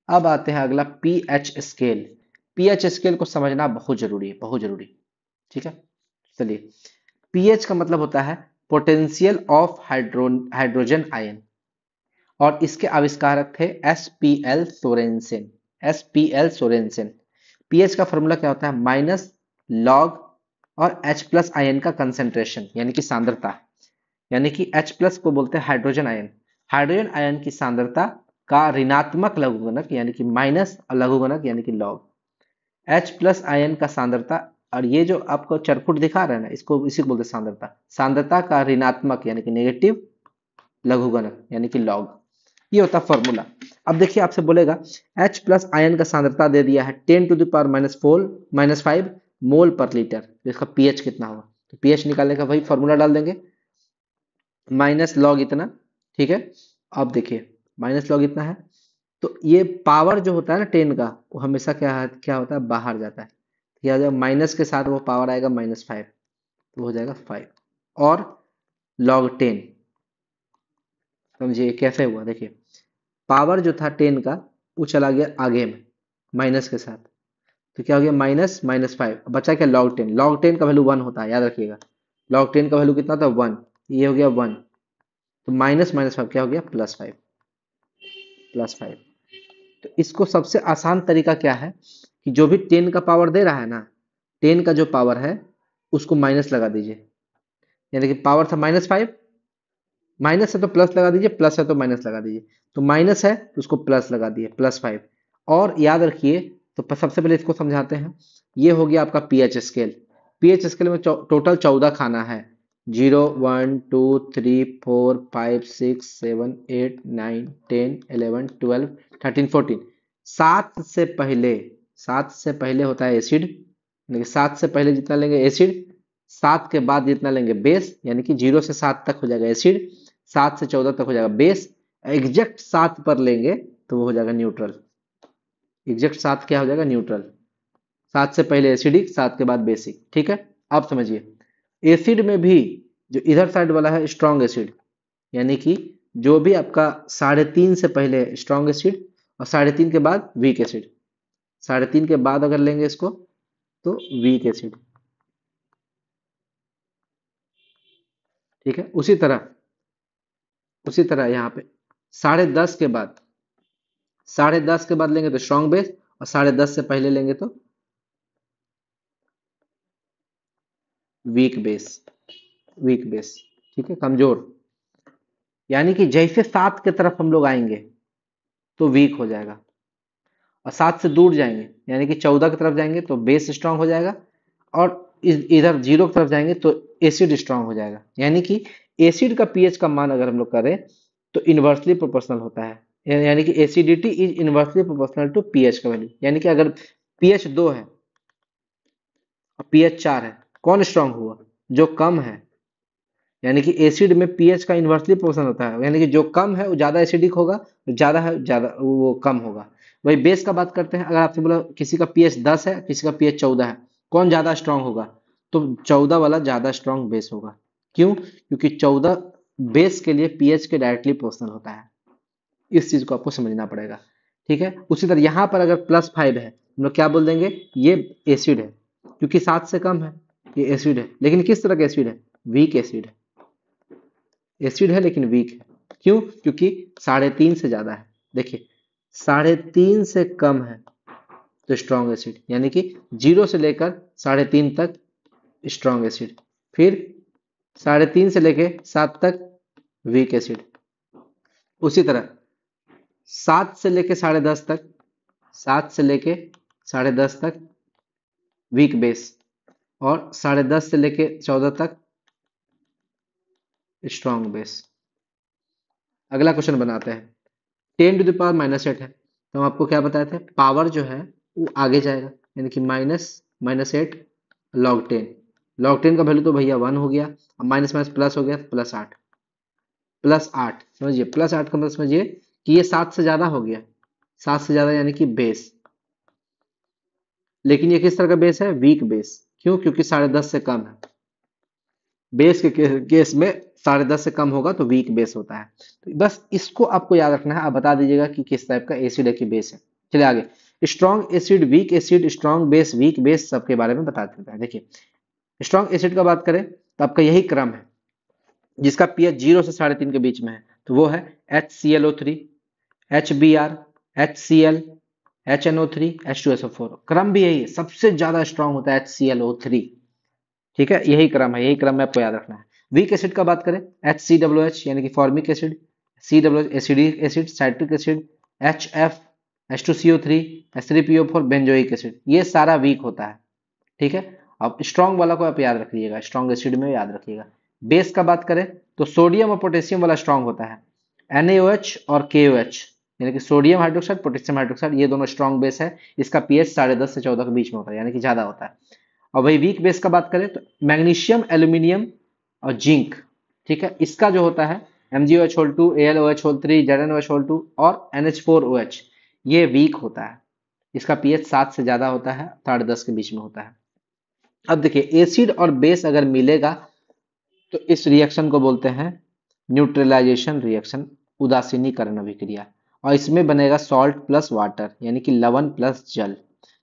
A: अब आते हैं अगला पीएच स्केल। पीएच स्केल को समझना बहुत जरूरी है, बहुत जरूरी। ठीक है, चलिए। पीएच का मतलब होता है पोटेंशियल ऑफ हाइड्रोजन आयन, और इसके आविष्कारक थे एसपीएल सोरेनसेन। एसपीएल सोरेनसेन। पीएच का फॉर्मूला क्या होता है, माइनस लॉग और H प्लस आयन का कंसेंट्रेशन, यानी कि सांद्रता। यानी कि H प्लस को बोलते हैं हाइड्रोजन आयन। हाइड्रोजन आयन की सांद्रता का ऋणात्मक लघुगणक यानी कि माइनस, और लघुगणक यानी कि लॉग। H प्लस आयन का सांद्रता, और ये जो आपको चरखुट दिखा रहा है ना, इसको इसी को बोलते हैं सांद्रता। सांद्रता का ऋणात्मक यानी कि नेगेटिव, लघुगणक यानी कि लॉग। ये होता है फॉर्मूला। अब देखिए आपसे बोलेगा H प्लस आयन का सांद्रता दे दिया है 10⁻⁴ मोल पर लीटर, तो इसका पीएच कितना होगा। तो पीएच निकालने का वही फॉर्मूला डाल देंगे, माइनस लॉग इतना। ठीक है, अब देखिए माइनस लॉग इतना है, तो ये पावर जो होता है ना 10 का, वो हमेशा क्या होता है, बाहर जाता है। क्या हो जाएगा, माइनस के साथ वो पावर आएगा -5, तो हो जाएगा 5 और log 10। समझिए कैसे हुआ, देखिए पावर जो था 10 का, वो चला गया आगे में माइनस के साथ, तो क्या हो गया, -5, बचा क्या, log 10 का वैल्यू 1 होता है, याद रखिएगा। log 10 का वैल्यू कितना था, 1, ये हो गया 1, तो -5 क्या हो गया, +5। +5। तो इसको सबसे आसान तरीका क्या है कि जो भी 10 का पावर दे रहा है ना, 10 का जो पावर है उसको माइनस लगा दीजिए। यानी कि पावर था -5, माइनस है तो प्लस लगा दीजिए, प्लस है तो माइनस लगा दीजिए। तो माइनस है तो उसको प्लस लगा दिए, +5। और याद रखिए, तो सबसे पहले इसको समझाते हैं। ये हो गया आपका पीएच स्केल। पीएच स्केल में टोटल 14 खाना है, 0, 1, 2, 3, 4, 5, 6, 7, 8, 9, 10, 11, 12, 13, 14। सात से पहले होता है एसिड, यानी कि 7 से पहले जितना लेंगे एसिड, 7 के बाद जितना लेंगे बेस, यानी कि 0 से 7 तक हो जाएगा एसिड, 7 से 14 तक हो जाएगा बेस। एग्जैक्ट 7 पर लेंगे तो वो हो जाएगा न्यूट्रल। एग्जैक्ट 7 क्या हो जाएगा, न्यूट्रल। 7 से पहले एसिडिक, 7 के बाद बेसिक। ठीक है, आप समझिए एसिड में भी जो इधर साइड वाला है स्ट्रॉन्ग एसिड, यानी कि जो भी आपका 3.5 से पहले स्ट्रॉन्ग एसिड, और 3.5 के बाद वीक एसिड। 3.5 के बाद अगर लेंगे इसको तो वीक एसिड। ठीक है, उसी तरह यहाँ पे 10.5 के बाद, 10.5 के बाद लेंगे तो स्ट्रॉन्ग बेस, और 10.5 से पहले लेंगे तो वीक बेस। वीक बेस, ठीक है, कमजोर। यानी कि जैसे 7 की तरफ हम लोग आएंगे तो वीक हो जाएगा, और 7 से दूर जाएंगे यानी कि 14 की तरफ जाएंगे तो बेस स्ट्रांग हो जाएगा, और इधर 0 की तरफ जाएंगे तो एसिड स्ट्रांग हो जाएगा। यानी कि एसिड का पीएच का मान अगर हम लोग करें तो इन्वर्सली प्रोपोर्शनल होता है। यानी कि acidity is inversely proportional to pH का वैल्यू। यानी कि अगर पीएच 2 है और पीएच 4 है, कौन स्ट्रांग हुआ, जो कम है। यानी कि एसिड में पीएच का इन्वर्सली प्रोपोर्शनल होता है, यानी कि जो कम है वो ज्यादा एसिडिक होगा, जो ज्यादा है ज्यादा वो कम होगा। वही बेस का बात करते हैं, अगर आपसे बोला किसी का पीएच 10 है, किसी का पीएच 14 है, कौन ज्यादा स्ट्रांग होगा, तो 14 वाला ज्यादा स्ट्रांग बेस होगा। क्यों, क्योंकि 14 बेस के लिए पीएच के डायरेक्टली प्रोपोर्शनल होता है। इस चीज को आपको समझना पड़ेगा। ठीक है, उसी तरह यहाँ पर अगर +5 है, हम लोग क्या बोल देंगे, ये एसिड है, क्योंकि 7 से कम है, ये एसिड है। लेकिन किस तरह का एसिड है, वीक एसिड है। एसिड है लेकिन वीक है। क्यों, क्योंकि 3.5 से ज्यादा है। देखिए 3.5 से कम है तो स्ट्रॉन्ग एसिड, यानी कि 0 से लेकर 3.5 तक स्ट्रॉन्ग एसिड, फिर 3.5 से लेकर 7 तक वीक एसिड। उसी तरह 7 से लेकर 10.5 तक, 7 से लेकर 10.5 तक वीक बेस, और 10.5 से लेकर 14 तक स्ट्रॉन्ग बेस। अगला क्वेश्चन बनाते हैं। 10⁻⁻8 है, तो हम आपको क्या बताए थे, पावर जो है वो आगे जाएगा, यानी कि -8 log 10। log 10 का वैल्यू तो भैया 1 हो गया, अब माइनस माइनस प्लस हो गया, +8। +8, समझिए +8 का मतलब समझिए कि ये 7 से ज्यादा हो गया, 7 से ज्यादा यानी कि बेस। लेकिन ये किस तरह का बेस है? Weak base. क्यों? क्योंकि 10.5 से कम है। बेस के केस में 10.5 से कम होगा तो वीक बेस होता है। तो बस इसको आपको याद रखना है। आप बता दीजिएगा कि किस टाइप का एसिड है कि बेस है। चलिए आगे, strong acid, weak acid, strong base, weak base, सबके बारे में बता देता है। देखिए, स्ट्रॉन्ग एसिड का बात करें तो आपका यही क्रम है जिसका पीएच 0 से 3.5 के बीच में है, तो वो है HClO3, HBr, HCl, HNO3, H2SO4। क्रम भी यही है, सबसे ज्यादा स्ट्रॉन्ग होता है HClO3। ठीक है, यही क्रम है, यही क्रम में आपको याद रखना है। वीक एसिड का बात करें, HCWH यानी कि formic acid, CWH acidic acid, citric acid, HF, H2CO3, H3PO4, benzoic acid, ये सारा वीक होता है। ठीक है, अब स्ट्रॉन्ग वाला को आप याद रखिएगा, स्ट्रॉन्ग एसिड में याद रखिएगा। बेस का बात करें तो सोडियम और पोटेशियम वाला स्ट्रॉन्ग होता है, NaOH और KOH, यानी कि सोडियम हाइड्रोक्साइड, पोटेशियम हाइड्रोक्साइड, ये दोनों स्ट्रॉन्ग बेस है। इसका पीएच 10.5 से 14 के बीच में होता है, यानी कि ज्यादा होता है। और वही वीक बेस का बात करें तो मैग्नीशियम, एल्यूमिनियम और जिंक। ठीक है, इसका जो होता है MgOH2, AlOH3, ZnOH2 और NH4OH, ये वीक होता है। इसका पीएच 7 से ज्यादा होता है, 10.5 के बीच में होता है। अब देखिए, एसिड और बेस अगर मिलेगा तो इस रिएक्शन को बोलते हैं न्यूट्रलाइजेशन रिएक्शन, उदासीनीकरण अभिक्रिया। और इसमें बनेगा सॉल्ट प्लस वाटर, यानी कि लवण प्लस जल।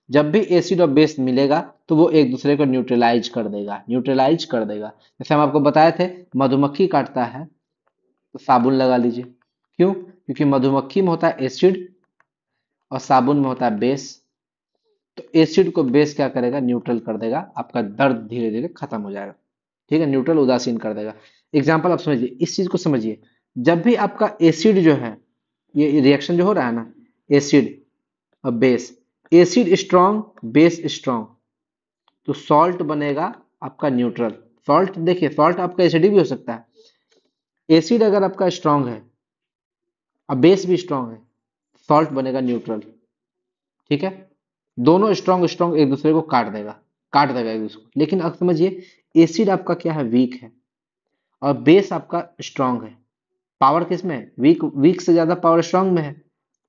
A: जब भी एसिड और बेस मिलेगा तो वो एक दूसरे को न्यूट्रलाइज कर देगा, न्यूट्रलाइज कर देगा। जैसे हम आपको बताए थे, मधुमक्खी काटता है तो साबुन लगा लीजिए। क्यों? क्योंकि मधुमक्खी में होता है एसिड और साबुन में होता है बेस। तो एसिड को बेस क्या करेगा? न्यूट्रल कर देगा, आपका दर्द धीरे धीरे खत्म हो जाएगा। ठीक है, न्यूट्रल, उदासीन कर देगा। एग्जाम्पल आप समझिए, इस चीज को समझिए। जब भी आपका एसिड जो है, ये रिएक्शन जो हो रहा है ना, एसिड और base, acid strong, base strong, तो सॉल्ट बनेगा आपका न्यूट्रल। सॉल्ट देखिए, सॉल्ट आपका एसिडिक भी हो सकता है। एसिड अगर आपका स्ट्रॉन्ग है और बेस भी स्ट्रॉन्ग है, सॉल्ट बनेगा न्यूट्रल। ठीक है, दोनों स्ट्रॉन्ग स्ट्रॉन्ग एक दूसरे को काट देगा, काट देगा एक दूसरे को। लेकिन अब समझिए, एसिड आपका क्या है? वीक है, और बेस आपका स्ट्रांग है। पावर किस में है? वीक, वीक से ज्यादा पावर स्ट्रांग में है।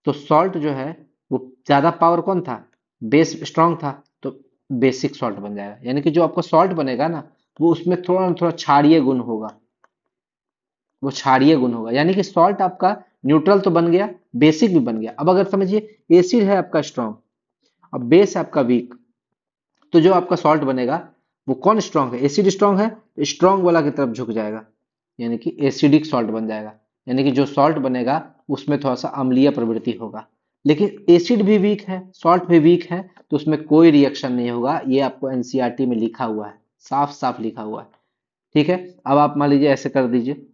A: तो सॉल्ट जो है, वो ज्यादा पावर कौन था? बेस स्ट्रांग था, तो बेसिक सॉल्ट बन जाएगा। यानी कि जो आपका सॉल्ट बनेगा ना, वो उसमें थोड़ा ना थोड़ा क्षारीय गुण होगा, वो क्षारीय गुण होगा। यानी कि सॉल्ट आपका न्यूट्रल तो बन गया, बेसिक भी बन गया। अब अगर समझिए, एसिड है आपका स्ट्रांग और बेस है आपका वीक, तो जो आपका सॉल्ट बनेगा वो कौन स्ट्रांग है? एसिड स्ट्रांग है, तो स्ट्रांग वाला की तरफ झुक जाएगा, यानी कि एसिडिक सॉल्ट बन जाएगा। यानी कि जो सॉल्ट बनेगा उसमें थोड़ा सा अम्लीय प्रवृत्ति होगा। लेकिन एसिड भी वीक है, सॉल्ट भी वीक है, तो उसमें कोई रिएक्शन नहीं होगा। ये आपको एनसीईआरटी में लिखा हुआ है, साफ साफ लिखा हुआ है। ठीक है, अब आप मान लीजिए ऐसे कर दीजिए,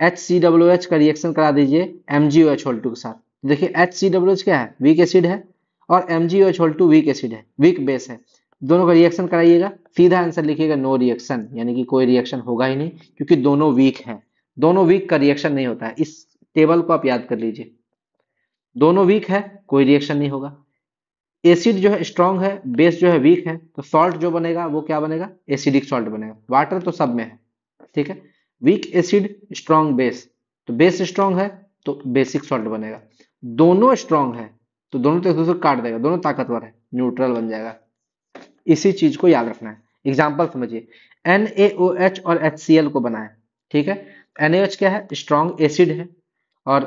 A: HCWH का रिएक्शन करा दीजिए MgOH2 के साथ। देखिए, HCWH क्या है? वीक एसिड है, और MgOH2 वीक एसिड है, वीक बेस है। दोनों का रिएक्शन कराइएगा, सीधा आंसर लिखिएगा नो रिएक्शन, यानी कि कोई रिएक्शन होगा ही नहीं, क्योंकि दोनों वीक हैं। दोनों वीक का रिएक्शन नहीं होता है। इस टेबल को आप याद कर लीजिए, दोनों वीक है, कोई रिएक्शन नहीं होगा। एसिड जो है स्ट्रांग है, बेस जो है वीक है, तो सॉल्ट जो बनेगा वो क्या बनेगा? एसिडिक सॉल्ट बनेगा। वाटर तो सब में है। ठीक है, वीक एसिड, स्ट्रांग बेस, तो बेस स्ट्रांग है तो बेसिक सॉल्ट बनेगा। दोनों स्ट्रांग है तो दोनों तो एक दूसरे को काट देगा, दोनों ताकतवर है, न्यूट्रल बन जाएगा। इसी चीज को याद रखना है। एग्जाम्पल समझिए, NaOH और HCl को बनाए। ठीक है, NaOH क्या है? स्ट्रांग एसिड है, और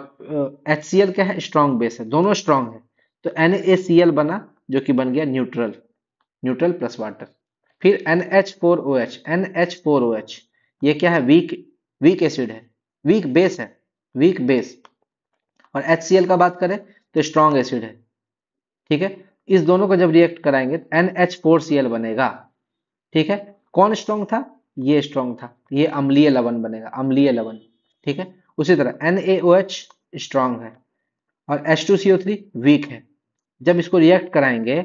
A: HCl क्या है? स्ट्रांग बेस है, दोनों स्ट्रांग है। तो NaCl बना, जो कि बन गया न्यूट्रल, न्यूट्रल प्लस वाटर। फिर NH4OH, NH4OH, ये क्या है? वीक, वीक एसिड है, वीक बेस है, वीक बेस। और HCl का बात करें तो स्ट्रांग एसिड है। ठीक है, इस दोनों को जब रिएक्ट कराएंगे तो NH4Cl बनेगा। ठीक है, कौन स्ट्रांग था? ये स्ट्रांग था, ये अम्लीय लवण बनेगा, अम्लीय लवण। ठीक है, उसी तरह NaOH स्ट्रांग है और H2CO3 वीक है। जब इसको रिएक्ट कराएंगे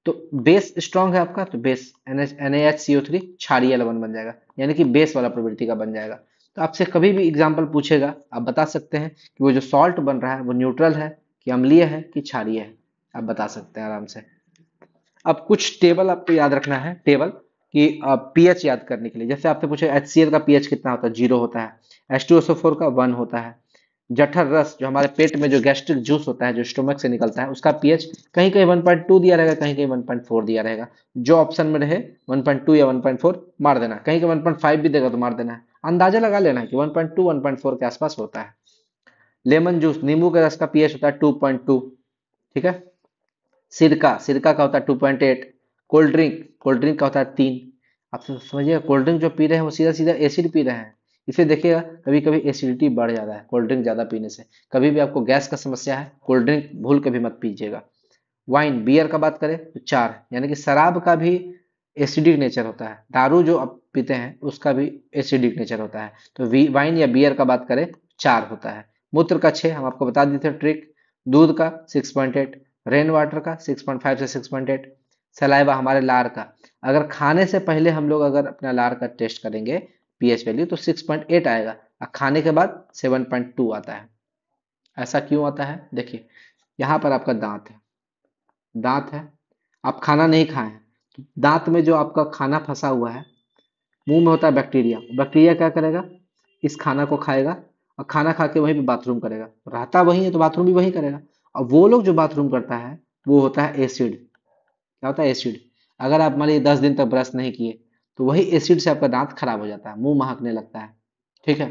A: तो बेस स्ट्रांग है आपका, तो बेस NaHCO3 क्षारीय लवण बन जाएगा, यानी कि बेस वाला प्रवृत्ति का बन जाएगा। तो आपसे कभी भी एग्जाम्पल पूछेगा, आप बता सकते हैं कि वो जो सॉल्ट बन रहा है वो न्यूट्रल है कि अम्लीय है कि क्षारीय है, आप बता सकते हैं आराम से। अब कुछ टेबल आपको याद रखना है, टेबल कि पीएच याद करने के लिए। जैसे आपसे पूछे HCl का पीएच कितना होता है? 0 होता है। H2SO4 का 1 होता है। जठर रस जो हमारे पेट में जो गैस्ट्रिक जूस होता है जो स्टोमक से निकलता है उसका पीएच कहीं कहीं 1.2 दिया रहेगा, कहीं कहीं 1.4 दिया रहेगा। जो ऑप्शन में रहे 1.2 या 1.4 मार देना, कहीं कहीं 1.5 भी देगा तो मार देना है। अंदाजा लगा लेना है कि 1.2 1.4 के आसपास होता है। लेमन जूस नींबू के रस का पीएच होता है 2.2। ठीक है। सिरका सिरका का होता है 2.8। कोल्ड ड्रिंक का होता है 3। आप समझिएगा कोल्ड ड्रिंक जो पी रहे हैं वो सीधा सीधा एसिड पी रहे हैं। इसे देखिएगा कभी कभी एसिडिटी बढ़ जाता है कोल्ड ड्रिंक ज्यादा पीने से। कभी भी आपको गैस का समस्या है कोल्ड ड्रिंक भूल के भी मत पीजिएगा। वाइन बियर का बात करें तो 4, यानी कि शराब का भी एसिडिक नेचर होता है। दारू जो आप पीते हैं उसका भी एसिडिक नेचर होता है। तो वाइन या बियर का बात करें 4 होता है। मूत्र का 6 हम आपको बता दी थे ट्रिक। दूध का 6.8। रेन वाटर का 6.5 से 6.8। सलाइवा हमारे लार का, अगर खाने से पहले हम लोग अगर अपना लार का टेस्ट करेंगे पीएच वैल्यू तो 6.8 आएगा और खाने के बाद 7.2 आता है। ऐसा क्यों आता है? देखिए यहाँ पर आपका दांत है, दांत है, आप खाना नहीं खाए हैं तो दांत में जो आपका खाना फंसा हुआ है, मुंह में होता है बैक्टीरिया। बैक्टीरिया क्या करेगा? इस खाना को खाएगा और खाना खा के वहीं पे बाथरूम करेगा। रहता वहीं है तो बाथरूम भी वहीं करेगा। और वो लोग जो बाथरूम करता है वो होता है एसिड। क्या होता है? एसिड। अगर आप मान लीजिए 10 दिन तक ब्रश नहीं किए तो वही एसिड से आपका दांत खराब हो जाता है, मुंह महकने लगता है। ठीक है।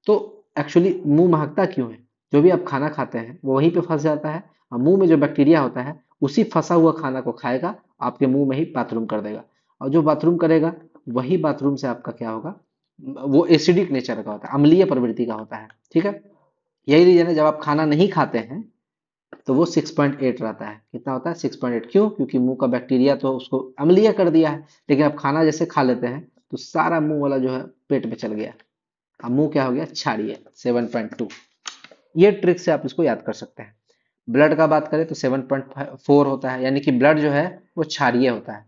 A: तो एक्चुअली मुंह महकता क्यों है? जो भी आप खाना खाते हैं वो वहीं पे फंस जाता है और मुंह में जो बैक्टीरिया होता है उसी फंसा हुआ खाना को खाएगा, आपके मुंह में ही बाथरूम कर देगा। और जो बाथरूम करेगा वही बाथरूम से आपका क्या होगा? वो एसिडिक नेचर का होता है, अम्लीय प्रवृत्ति का होता है। ठीक है। यही रीजन है जब आप खाना नहीं खाते हैं तो वो 6.8 रहता है। कितना होता है? 6.8। क्यों? क्योंकि मुंह का बैक्टीरिया तो उसको अम्लीय कर दिया है। लेकिन आप खाना जैसे खा लेते हैं तो सारा मुंह वाला जो है पेट में चल गया। अब मुंह क्या हो गया? क्षारीय। 7.2। ये ट्रिक से आप इसको याद कर सकते हैं। ब्लड का बात करें तो 7.4 होता है, यानी कि ब्लड जो है वो क्षारीय होता है,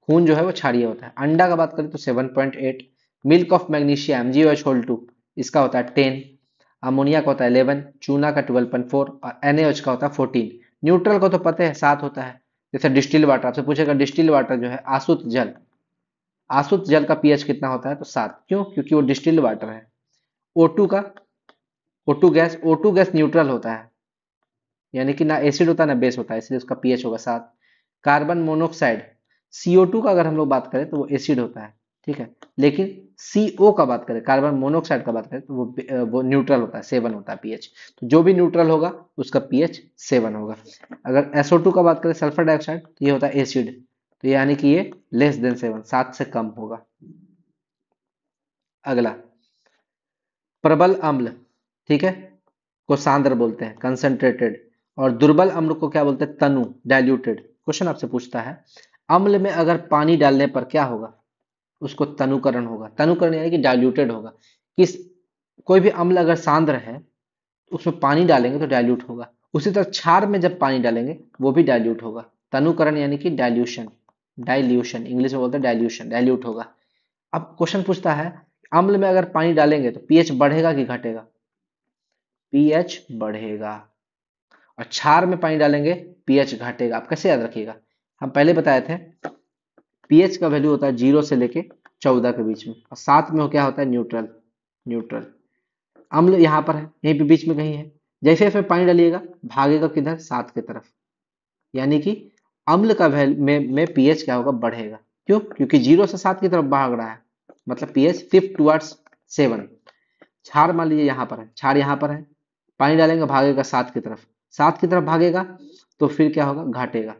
A: खून जो है वो क्षारीय होता है। अंडा का बात करें तो 7.8। मिल्क ऑफ मैग्नीशिया MgOH2 इसका होता है 10। अमोनिया का होता है 11। चूना का 12.4 और NaOH का होता है 14। न्यूट्रल का तो पता है 7 होता है। जैसे डिस्टिल वाटर, आपसे पूछेगा डिस्टिल वाटर जो है आसुत जल, आसुत जल का पीएच कितना होता है? तो 7। क्यों? क्योंकि वो डिस्टिल्ड वाटर है। O2 का, O2 गैस न्यूट्रल होता है, यानी कि ना एसिड होता है ना बेस होता है, इसलिए उसका पीएच होगा 7। कार्बन मोनोक्साइड CO2 का अगर हम लोग बात करें तो वो एसिड होता है। ठीक है। लेकिन CO का बात करें, कार्बन मोनोक्साइड का बात करें तो वो न्यूट्रल होता है, 7 होता है पीएच। तो जो भी न्यूट्रल होगा उसका पीएच 7 होगा। अगर SO2 का बात करें, सल्फर डाइऑक्साइड, तो ये होता है एसिड, तो यानी कि ये लेस देन 7, 7 से कम होगा। अगला प्रबल अम्ल, ठीक है, को सांद्र बोलते हैं, कंसंट्रेटेड। और दुर्बल अम्ल को क्या बोलते हैं? तनु, डाइल्यूटेड। क्वेश्चन आपसे पूछता है अम्ल में अगर पानी डालने पर क्या होगा? उसको तनुकरण होगा। तनुकरण यानी कि डाइल्यूटेड होगा। किस कोई भी अम्ल अगर सांद्र है उसमें पानी डालेंगे तो डाइल्यूट होगा। उसी तरह क्षार में जब पानी डालेंगे वो भी डाइल्यूट होगा। तनुकरण यानी कि डाइल्यूशन, डाइल्यूशन इंग्लिश में बोलते हैं डाइल्यूशन, डाइल्यूट होगा। अब क्वेश्चन पूछता है अम्ल में अगर पानी डालेंगे तो पीएच बढ़ेगा कि घटेगा? पीएच बढ़ेगा। और क्षार में पानी डालेंगे पीएच घटेगा। आप कैसे याद रखिएगा? हम पहले बताए थे पीएच का वैल्यू होता है 0 से लेके 14 के बीच में, और साथ में वो क्या होता है? न्यूट्रल। न्यूट्रल अम्ल यहाँ पर है, यहीं पे बीच में कहीं है। जैसे इसमें पानी डालिएगा भागेगा किधर? 7 की तरफ। यानी कि अम्ल का वैल्यू में पीएच क्या होगा? बढ़ेगा। क्यों? क्योंकि 0 से 7 की तरफ भाग रहा है, मतलब पीएच शिफ्ट टुवर्ड्स 7। क्षार मान लीजिए यहाँ पर है, क्षार यहाँ पर है, पानी डालेंगे भागेगा 7 की तरफ, 7 की तरफ भागेगा तो फिर क्या होगा? घटेगा,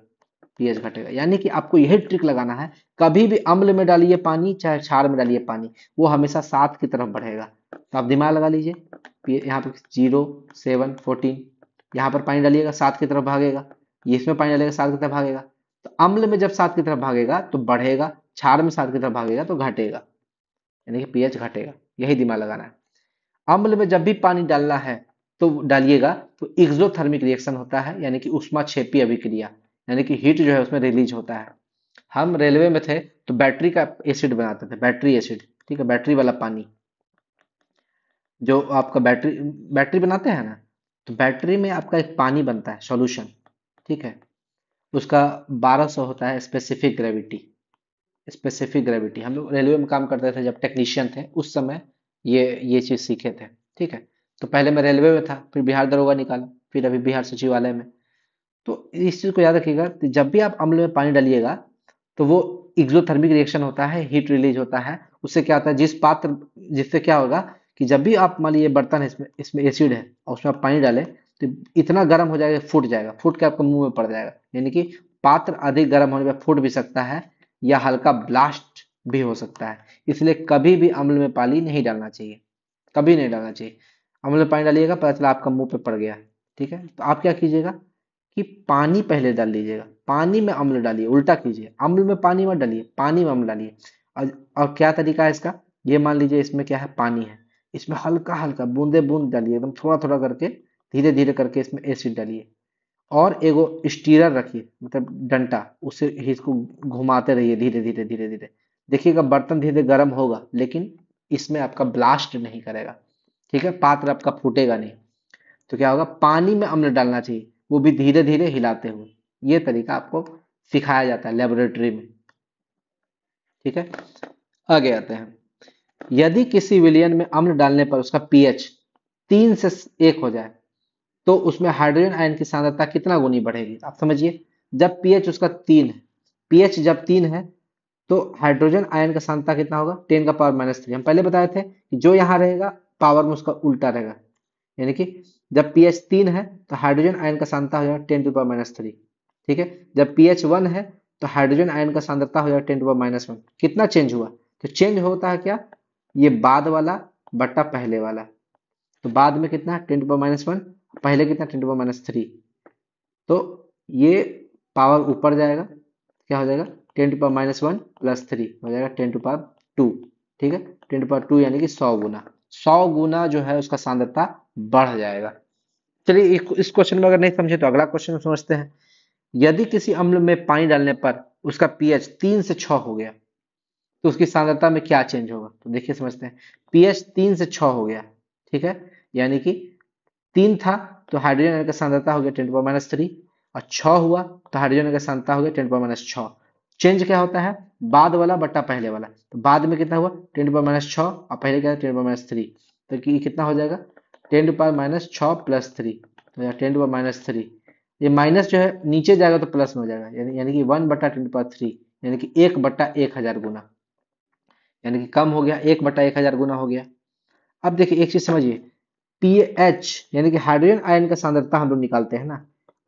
A: पीएच घटेगा। यानी कि आपको यही ट्रिक लगाना है, कभी भी अम्ल में डालिए पानी चाहे क्षार में डालिए पानी, वो हमेशा 7 की तरफ बढ़ेगा। तो आप दिमाग लगा लीजिए, यहाँ पे 0 7 14, यहाँ पर पानी डालिएगा 7 की तरफ भागेगा, ये इसमें पानी डालेगा 7 की तरफ भागेगा। तो अम्ल में जब 7 की तरफ भागेगा तो बढ़ेगा, क्षार में 7 की तरफ भागेगा तो घटेगा, यानी कि पीएच घटेगा। यही दिमाग लगाना है। अम्ल में जब भी पानी डालना है तो डालिएगा तो एक्सोथर्मिक रिएक्शन होता है, यानी कि ऊष्माक्षेपी अभिक्रिया, यानी कि हीट जो है उसमें रिलीज होता है। हम रेलवे में थे तो बैटरी का एसिड बनाते थे, बैटरी एसिड। ठीक है, बैटरी वाला पानी, जो आपका बैटरी बैटरी बनाते हैं ना, तो बैटरी में आपका एक पानी बनता है सॉल्यूशन। ठीक है, उसका 1200 होता है स्पेसिफिक ग्रेविटी। स्पेसिफिक ग्रेविटी हम लोग रेलवे में काम करते थे जब टेक्नीशियन थे उस समय ये चीज सीखे थे। ठीक है, तो पहले मैं रेलवे में था, फिर बिहार दरोगा निकाला, फिर अभी बिहार सचिवालय में। तो इस चीज को याद रखिएगा कि जब भी आप अम्ल में पानी डालिएगा तो वो एक्सोथर्मिक रिएक्शन होता है, हीट रिलीज होता है। उससे क्या होता है, जिससे क्या होगा कि जब भी आप मान लीजिए बर्तन है, इसमें एसिड है और उसमें आप पानी डालें तो इतना गर्म हो जाएगा, फूट जाएगा, फूट के आपके मुंह में पड़ जाएगा। यानी कि पात्र अधिक गर्म होने पर फूट भी सकता है या हल्का ब्लास्ट भी हो सकता है। इसलिए कभी भी अम्ल में पानी नहीं डालना चाहिए, कभी नहीं डालना चाहिए। अम्ल में पानी डालिएगा, पता चला आपका मुंह पे पड़ गया। ठीक है, तो आप क्या कीजिएगा कि पानी पहले डाल लीजिएगा, पानी में अम्ल डालिए, उल्टा कीजिए, अम्ल में पानी मत डालिए, पानी में अम्ल डालिए। और क्या तरीका है इसका, ये मान लीजिए इसमें क्या है, पानी है, इसमें हल्का हल्का बूंदे बूंद डालिए, एकदम थोड़ा थोड़ा करके, धीरे धीरे करके इसमें एसिड डालिए। और एगो स्टीरर रखिए, मतलब डंटा, उससे ही इसको घुमाते रहिए धीरे धीरे धीरे धीरे। देखिएगा बर्तन धीरे धीरे गर्म होगा, लेकिन इसमें आपका ब्लास्ट नहीं करेगा। ठीक है, पात्र आपका फूटेगा नहीं। तो क्या होगा, पानी में अम्ल डालना चाहिए, वो भी धीरे धीरे हिलाते हुए। ये तरीका आपको सिखाया जाता है लेबोरेटरी में। ठीक है, आगे आते हैं। यदि किसी विलयन में अम्ल डालने पर उसका पीएच 3 से 1 हो जाए तो उसमें हाइड्रोजन आयन की सांद्रता कितना गुनी बढ़ेगी, आप समझिए। जब पीएच उसका 3 है, पीएच जब 3 है तो हाइड्रोजन आयन का सांद्रता कितना होगा, 10⁻³ हम पहले बताए थे कि जो यहाँ रहेगा पावर में उसका उल्टा रहेगा। यानी कि जब पीएच 3 है तो हाइड्रोजन आयन का सांद्रता हो जाएगा 10⁻³। ठीक है, जब पीएच 1 है तो हाइड्रोजन आयन का सांद्रता हो जाएगा 10⁻1। कितना चेंज हुआ, तो चेंज होता है क्या, ये बाद वाला बट्टा पहले वाला। तो बाद में कितना है 10⁻1, पहले कितना 10⁻3। तो ये पावर ऊपर जाएगा, क्या हो जाएगा 10⁻1 + 3 हो जाएगा 10⁻²। ठीक है, 10⁻² यानी कि 100 गुना, 100 गुना जो है उसका सांद्रता बढ़ जाएगा। चलिए इस क्वेश्चन में अगर नहीं समझे तो अगला क्वेश्चन समझते हैं। यदि किसी अम्ल में पानी डालने पर उसका पीएच 3 से 6 हो गया तो उसकी सांद्रता में क्या चेंज होगा, तो देखिए समझते हैं। पीएच 3 से 6 हो गया, ठीक है, यानी कि 3 था तो हाइड्रोजन आयन का सांद्रता हो गया 10⁻3, और 6 हुआ तो हाइड्रोजन आयन का सांद्रता हो गया 10⁻6। चेंज क्या होता है, बाद वाला बट्टा पहले वाला। तो बाद में कितना हुआ 10⁻6 और पहले क्या 10⁻3। तो कितना हो जाएगा 10⁻6 + 3 तो 10⁻3। ये माइनस जो है नीचे जाएगा तो प्लस में हो जाएगा, यानी कि 1/10⁻3, यानी कि 1/1000 गुना, यानी कि कम हो गया, 1/1000 गुना हो गया। अब देखिए एक चीज समझिए, पीएच यानी कि हाइड्रोजन आयन का सांद्रता हम लोग निकालते हैं ना,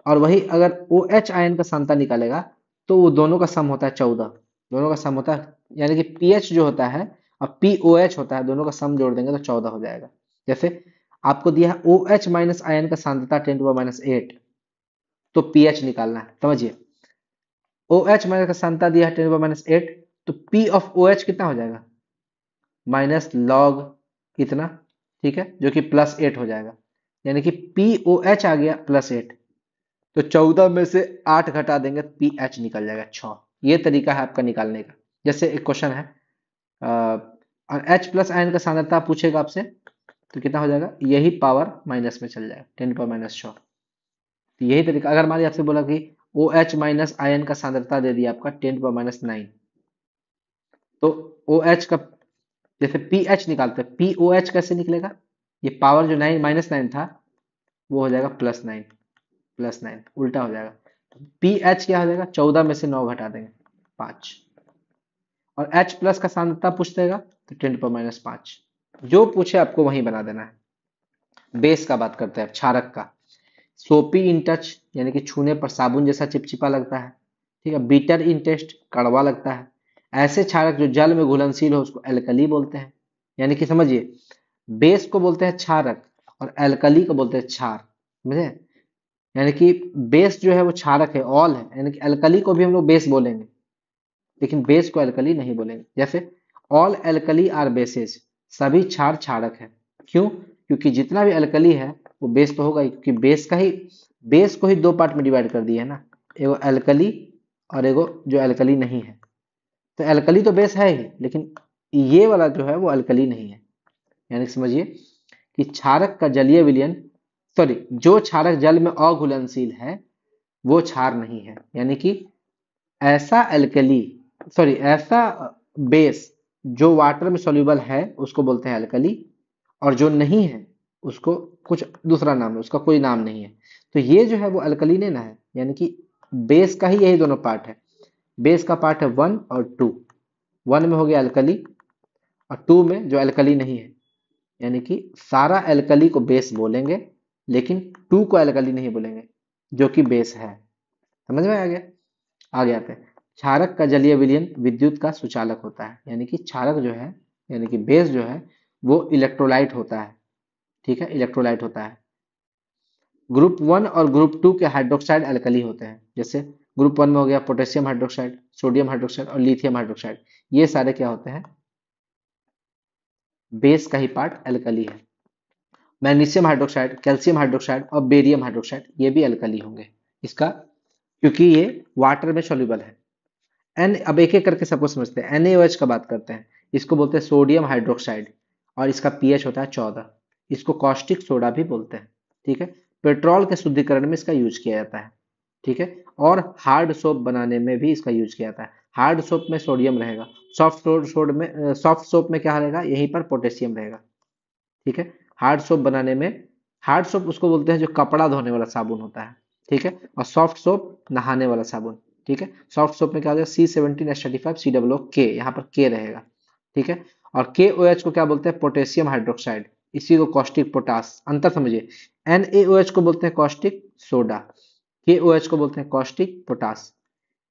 A: और वही अगर OH आयन का सांद्रता निकालेगा तो वो दोनों का सम होता है 14। दोनों का सम होता है, यानी कि पीएच जो होता है और POH होता है, दोनों का सम जोड़ देंगे तो 14 हो जाएगा। जैसे आपको दिया है OH- आयन का सांद्रता 10⁻8, तो पीएच निकालना है, समझिए। OH- का सांद्रता दिया है 10⁻8, तो P ऑफ OH कितना हो जाएगा, माइनस लॉग कितना, ठीक है, जो कि +8 हो जाएगा। यानी कि POH आ गया +8, तो 14 में से 8 घटा देंगे तो पीएच निकल जाएगा 6। ये तरीका है आपका निकालने का। जैसे एक क्वेश्चन है, और H+ आयन का सांद्रता पूछेगा आपसे, तो कितना हो जाएगा, यही पावर माइनस में चल जाएगा 10⁻6। तो यही तरीका, अगर मान लीजिए आपसे बोला कि OH- आयन का सांद्रता दे दिया आपका 10⁻9, तो OH का जैसे पीएच निकालते हैं, POH कैसे निकलेगा, ये पावर जो -9 था वो हो जाएगा +9, उल्टा हो जाएगा। पीएच क्या हो जाएगा, 14 में से 9 घटा देंगे 5, और H+ का सांद्रता पूछ देगा तो 10⁻5। जो पूछे आपको वही बना देना है। बेस का बात करते हैं, क्षारक का। सोपी इन टच यानी कि छूने पर साबुन जैसा चिपचिपा लगता है, ठीक है। बीटर इन टेस्ट, कड़वा लगता है। ऐसे क्षारक जो जल में घुलनशील हो उसको एल्कली बोलते हैं। यानी कि समझिए, बेस को बोलते हैं क्षारक और एल्कली को बोलते हैं क्षार, समझे। यानी कि बेस जो है वो क्षारक है, ऑल है, यानी कि एल्कली को भी हम लोग बेस बोलेंगे, लेकिन बेस को एल्कली नहीं बोलेंगे। जैसे ऑल एल्कली आर बेसेस, सभी क्षार क्षारक है। क्यों, क्योंकि जितना भी एल्कली है वो बेस तो होगा ही, क्योंकि बेस को ही 2 पार्ट में डिवाइड कर दिया है ना, एगो एल्कली और एगो जो एल्कली नहीं है। तो एल्कली तो बेस है ही, लेकिन ये वाला जो है वो एल्कली नहीं है। यानी समझिए कि क्षारक का जलीय विलयन, सॉरी, जो क्षारक जल में अघुलनशील है वो क्षार नहीं है। यानी कि ऐसा एल्कली, सॉरी, ऐसा बेस जो वाटर में सॉल्युबल है उसको बोलते हैं एल्कली, और जो नहीं है उसको कुछ दूसरा नाम है, उसका कोई नाम नहीं है। तो ये जो है वो अल्कलीन है, यानी कि बेस का ही यही दोनों पार्ट है। बेस का पार्ट है 1 और 2। 1 में हो गया अल्कली और 2 में जो अल्कली नहीं है, यानी कि सारा अल्कली को बेस बोलेंगे लेकिन 2 को अल्कली नहीं बोलेंगे जो कि बेस है। समझ में आ गया? आगे आते हैं। क्षारक का जलीय विलयन विद्युत का सुचालक होता है, यानी कि क्षारक जो है, यानी कि बेस जो है वो इलेक्ट्रोलाइट होता है। ठीक है, इलेक्ट्रोलाइट होता है। ग्रुप 1 और ग्रुप 2 के हाइड्रोक्साइड अल्कली होते हैं। जैसे ग्रुप 1 में हो गया पोटेशियम हाइड्रोक्साइड, सोडियम हाइड्रोक्साइड और लिथियम हाइड्रोक्साइड। ये सारे क्या होते हैं? बेस का ही पार्ट अल्कली है। मैग्नीशियम हाइड्रोक्साइड, कैल्शियम हाइड्रोक्साइड और बेरियम हाइड्रोक्साइड ये भी अल्कली होंगे। इसका, क्योंकि ये वाटर में सॉल्युबल है। एन, अब एक एक करके सबको समझते हैं। NaOH का बात करते हैं। इसको बोलते हैं सोडियम हाइड्रोक्साइड और इसका पीएच होता है 14। इसको कॉस्टिक सोडा भी बोलते हैं। ठीक है, पेट्रोल के शुद्धिकरण में इसका यूज किया जाता है। ठीक है, और हार्ड सोप बनाने में भी इसका यूज किया जाता है। हार्ड सोप में सोडियम रहेगा, सॉफ्ट सोप में क्या रहेगा? यहीं पर पोटेशियम रहेगा। ठीक है, हार्ड सोप बनाने में, हार्ड सोप उसको बोलते हैं जो कपड़ा धोने वाला साबुन होता है। ठीक है, और सॉफ्ट सोप नहाने वाला साबुन। ठीक है, सॉफ्ट सोप में क्या हो जाएगा? C17H35COO, यहाँ पर के रहेगा। ठीक है, और KOH को क्या बोलते हैं? Potassium hydroxide. इसी को कॉस्टिक पोटास, अंतर समझिए। NaOH को बोलते हैं कॉस्टिक सोडा, KOH को बोलते हैं कॉस्टिक पोटास।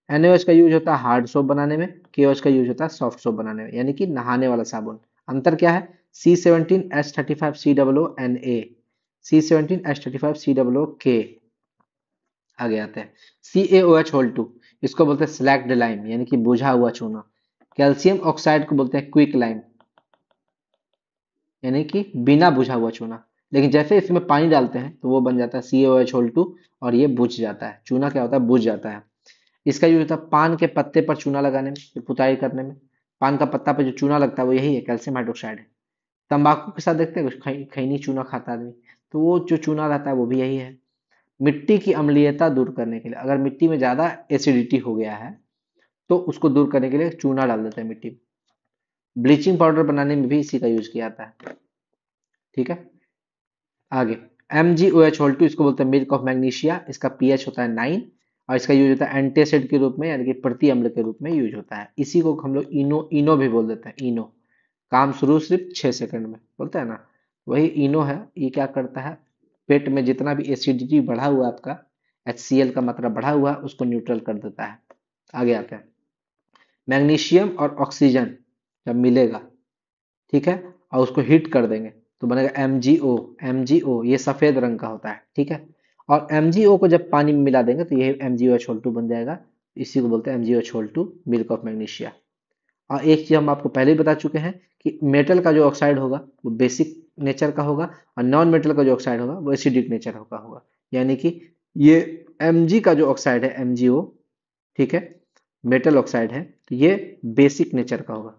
A: NaOH का यूज होता है हार्ड सोप बनाने में, KOH का यूज होता है सॉफ्ट सोप बनाने में, यानी कि नहाने वाला साबुन। अंतर क्या है? C17H35COO, C17H35COO, आगे आते हैं। CaOH2, इसको बोलते हैं स्लैक्ड लाइम, यानी कि बुझा हुआ चूना। कैल्शियम ऑक्साइड को बोलते हैं क्विक लाइम, यानी कि बिना बुझा हुआ चूना। लेकिन जैसे इसमें पानी डालते हैं तो वो बन जाता है CaOH2 और ये बुझ जाता है। चूना क्या होता है? बुझ जाता है। इसका यूज होता है पान के पत्ते पर चूना लगाने में, पुताई करने में। पान का पत्ता पे जो चूना लगता है वो यही है, कैल्शियम हाइड्रोक्साइड है। तंबाकू के साथ देखते हैं कुछ खैनी चूना खाता आदमी, तो वो जो चूना रहता है वो भी यही है। मिट्टी की अम्लीयता दूर करने के लिए, अगर मिट्टी में ज्यादा एसिडिटी हो गया है तो उसको दूर करने के लिए चूना डाल देते हैं मिट्टी में। ब्लीचिंग पाउडर बनाने में भी इसी का यूज किया जाता है। ठीक है, आगे। MgOH2, इसको बोलते हैं मिल्क ऑफ मैग्नीशिया। इसका पीएच होता है 9 और इसका यूज होता है एंटीएसिड के रूप में, यानी कि प्रति अम्ल के रूप में यूज होता है। इसी को हम लोग इनो इनो भी बोल देते हैं। इनो, काम शुरू सिर्फ 6 सेकंड में, बोलते हैं ना, वही इनो है। ये क्या करता है? पेट में जितना भी एसिडिटी बढ़ा हुआ है आपका, HCl का मात्रा बढ़ा हुआ है, उसको न्यूट्रल कर देता है। आगे आते हैं। मैग्नीशियम और ऑक्सीजन जब मिलेगा, ठीक है, और उसको हीट कर देंगे तो बनेगा MgO। MgO ये सफेद रंग का होता है। ठीक है, और MgO को जब पानी में मिला देंगे तो ये MgOH2 बन जाएगा। इसी को बोलते हैं MgOH2, मिल्क ऑफ मैग्नीशिया। और एक चीज हम आपको पहले ही बता चुके हैं कि मेटल का जो ऑक्साइड होगा वो बेसिक नेचर का होगा और नॉन मेटल का जो ऑक्साइड होगा वो एसिडिक नेचर का होगा। यानी कि ये Mg का जो ऑक्साइड है MgO, ठीक है, मेटल ऑक्साइड है, तो ये बेसिक नेचर का होगा।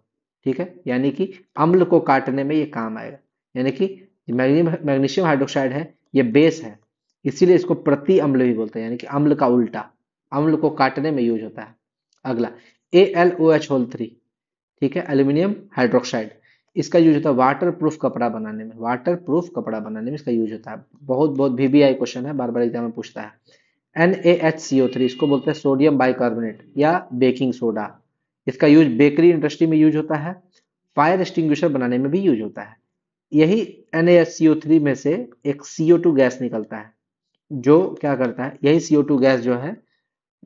A: ठीक है, यानी कि अम्ल को काटने में ये काम आएगा। यानी कि मैग्नीशियम हाइड्रोक्साइड है, ये बेस है, इसीलिए इसको प्रति अम्ल भी बोलते हैं, यानी कि अम्ल का उल्टा, अम्ल को काटने में यूज होता है। अगला AlOH3, ठीक है, एल्यूमिनियम हाइड्रोक्साइड। इसका यूज होता है वाटर प्रूफ कपड़ा बनाने में। वाटर प्रूफ कपड़ा बनाने में इसका यूज होता है। बहुत बहुत VBI क्वेश्चन है, बार बार एग्जाम में पूछता है। NaHCO3, इसको बोलते हैं सोडियम बाइकार्बोनेट या बेकिंग सोडा। इसका यूज बेकरी इंडस्ट्री में यूज होता है, फायर एक्सटिंग्विशर बनाने में भी यूज होता है। यही NaHCO3 में से एक CO2 गैस निकलता है, जो क्या करता है, यही CO2 गैस जो है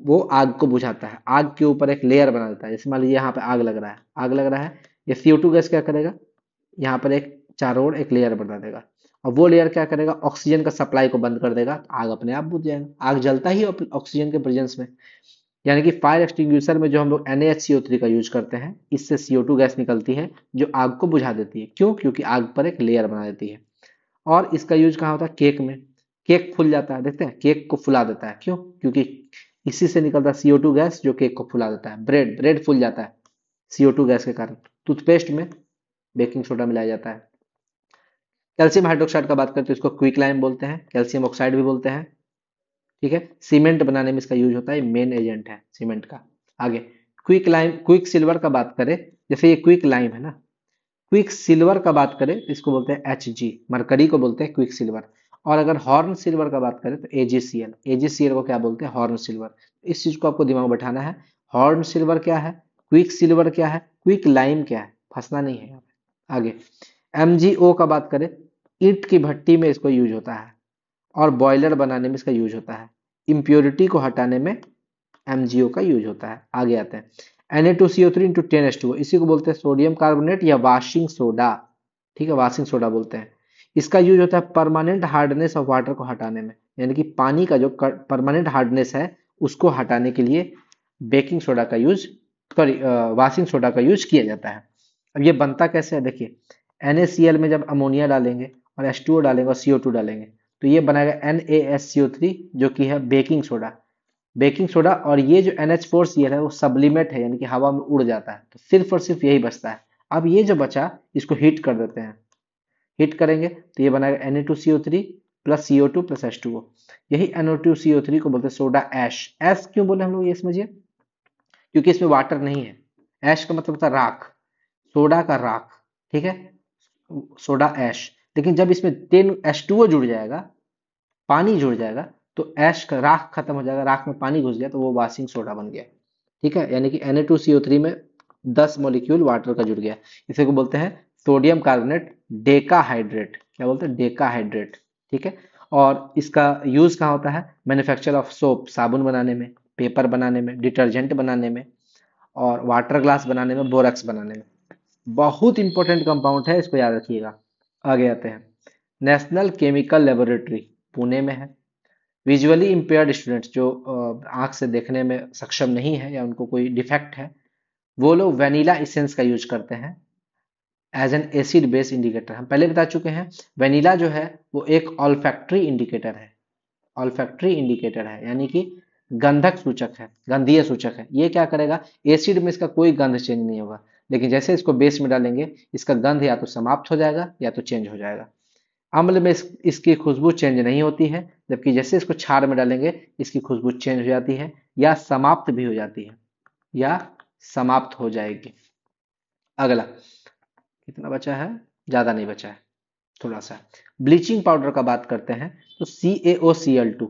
A: वो आग को बुझाता है, आग के ऊपर एक लेयर बना देता है। जैसे मान लीजिए यहाँ पे आग लग रहा है, आग लग रहा है, ये CO2 गैस क्या करेगा? यहाँ पर एक चारों ओर एक लेयर बना देगा और वो लेयर क्या करेगा? ऑक्सीजन का सप्लाई को बंद कर देगा, आग अपने आप बुझ जाएगा। आग जलता ही ऑक्सीजन के प्रेजेंस में। यानी कि फायर एक्सटिंग्विशर में जो हम लोग NaHCO3 का यूज करते हैं, इससे CO2 गैस निकलती है जो आग को बुझा देती है। क्यों? क्योंकि आग पर एक लेयर बना देती है। और इसका यूज कहाँ होता है? केक में। केक फूल जाता है, देखते हैं, केक को फुला देता है। क्यों? क्योंकि इसी से निकलता है CO2 गैस जो केक को फुला देता है। ब्रेड ब्रेड फूल जाता है CO2 गैस के कारण। टूथपेस्ट में बेकिंग सोडा मिलाया जाता है। कैल्शियम हाइड्रोक्साइड का बात करें तो इसको क्विक लाइम बोलते हैं, कैल्शियम ऑक्साइड भी बोलते हैं। ठीक है, सीमेंट बनाने में इसका यूज होता है, मेन एजेंट है सीमेंट का। आगे क्विक लाइम, क्विक सिल्वर का बात करें, जैसे ये क्विक लाइम है ना, क्विक सिल्वर का बात करें तो इसको बोलते हैं Hg, मरकरी को बोलते हैं क्विक सिल्वर। और अगर हॉर्न सिल्वर का बात करें तो AgCl, AgCl को क्या बोलते हैं, हॉर्न सिल्वर। इस चीज को आपको दिमाग में बैठाना है। हॉर्न सिल्वर क्या है, क्विक सिल्वर क्या है, क्विक लाइम क्या है, फंसना नहीं है यहाँ पे। आगे MgO का बात करें, ईंट की भट्टी में इसको यूज होता है और बॉयलर बनाने में इसका यूज होता है। इम्प्योरिटी को हटाने में MgO का यूज होता है। आगे आते हैं Na2CO3 इंटू 10H2O, इसी को बोलते हैं सोडियम कार्बोनेट या वाशिंग सोडा। ठीक है, वाशिंग सोडा बोलते हैं। इसका यूज होता है परमानेंट हार्डनेस ऑफ वाटर को हटाने में, यानी कि पानी का जो परमानेंट हार्डनेस है उसको हटाने के लिए बेकिंग सोडा का यूज, सॉरी वाशिंग सोडा का यूज किया जाता है। अब ये बनता कैसे है, देखिए NaCl में जब अमोनिया डालेंगे और H2O डालेंगे और CO2 डालेंगे तो ये बनाएगा NaSCO3 जो कि है बेकिंग सोडा। बेकिंग सोडा, और ये जो NH4Cl है वो सब्लिमेट है, यानी कि हवा में उड़ जाता है, तो सिर्फ और सिर्फ यही बचता है। अब ये जो बचा इसको हीट कर देते हैं, हीट करेंगे तो ये बनाएगा Na2CO3 plus CO2 plus H2O। यही NO2CO3 को बोलते हैं सोडा ऐश। ऐश क्यों बोले हम लोग, ये समझिए, क्योंकि इसमें वाटर नहीं है। ऐश का मतलब होता है राख, सोडा का राख, ठीक है, सोडा ऐश। लेकिन जब इसमें 10H2O जुड़ जाएगा, पानी जुड़ जाएगा, तो ऐश का राख खत्म हो जाएगा, राख में पानी घुस गया तो वो वाशिंग सोडा बन गया। ठीक है, यानी कि Na2CO3 में 10 मॉलिक्यूल वाटर का जुड़ गया। इसे को बोलते हैं सोडियम कार्बोनेट डेकाहाइड्रेट। क्या बोलते हैं, डेकाहाइड्रेट। ठीक है, और इसका यूज कहाँ होता है, मैन्युफैक्चर ऑफ सोप, साबुन बनाने में, पेपर बनाने में, डिटर्जेंट बनाने में, और वाटर ग्लास बनाने में, बोरक्स बनाने में। बहुत इंपॉर्टेंट कंपाउंड है, इसको याद रखिएगा। आगे आते हैं, नेशनल केमिकल लेबोरेटरी पुणे में है। विजुअली इम्पेयर्ड स्टूडेंट्स जो आंख से देखने में सक्षम नहीं है या उनको कोई डिफेक्ट है, वो लोग वेनिला इसेंस का यूज करते हैं as an acid base indicator. हम पहले बता चुके हैं वेनिला जो है वो एक ऑल्फैक्टरी इंडिकेटर है, ऑल्फैक्टरी इंडिकेटर है, यानी कि गंधक सूचक है, गंधीय सूचक है। ये क्या करेगा, एसिड में इसका कोई गंध चेंज नहीं होगा, लेकिन जैसे इसको बेस में डालेंगे इसका गंध या तो समाप्त हो जाएगा या तो चेंज हो जाएगा। अम्ल में इसकी खुशबू चेंज नहीं होती है, जबकि जैसे इसको क्षार में डालेंगे इसकी खुशबू चेंज हो जाती है या समाप्त भी हो जाती है, या समाप्त हो जाएगी। अगला, कितना बचा है, ज्यादा नहीं बचा है, थोड़ा सा। ब्लीचिंग पाउडर का बात करते हैं तो CaOCl2,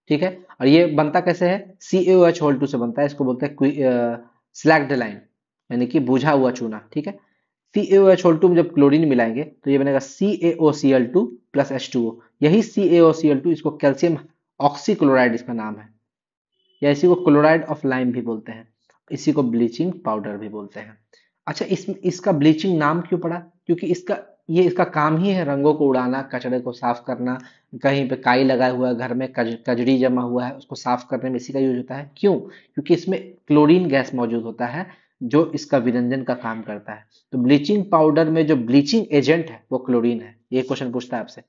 A: ठीक है, और ये बनता कैसे है, CaOH2 से बनता है। इसको बोलते हैं स्लैक्ड लाइन, यानी कि बुझा हुआ चूना। ठीक है, CaOH2 में जब क्लोरीन मिलाएंगे तो ये बनेगा CaOCl2 प्लस H2O। यही CaOCl2, इसको कैल्शियम ऑक्सीक्लोराइड इसका नाम है, या इसी को क्लोराइड ऑफ लाइम भी बोलते हैं, इसी को ब्लीचिंग पाउडर भी बोलते हैं। अच्छा, इसका ब्लीचिंग नाम क्यों पड़ा, क्योंकि इसका काम ही है रंगों को उड़ाना, कचड़े को साफ करना, कहीं पे काई लगा हुआ है, घर में कजड़ी जमा हुआ है, उसको साफ करने में इसी का यूज होता है। क्यों, क्योंकि इसमें क्लोरीन गैस मौजूद होता है जो इसका विरंजन का काम करता है। तो ब्लीचिंग पाउडर में जो ब्लीचिंग एजेंट है वो क्लोरीन है। ये क्वेश्चन पूछता है आपसे,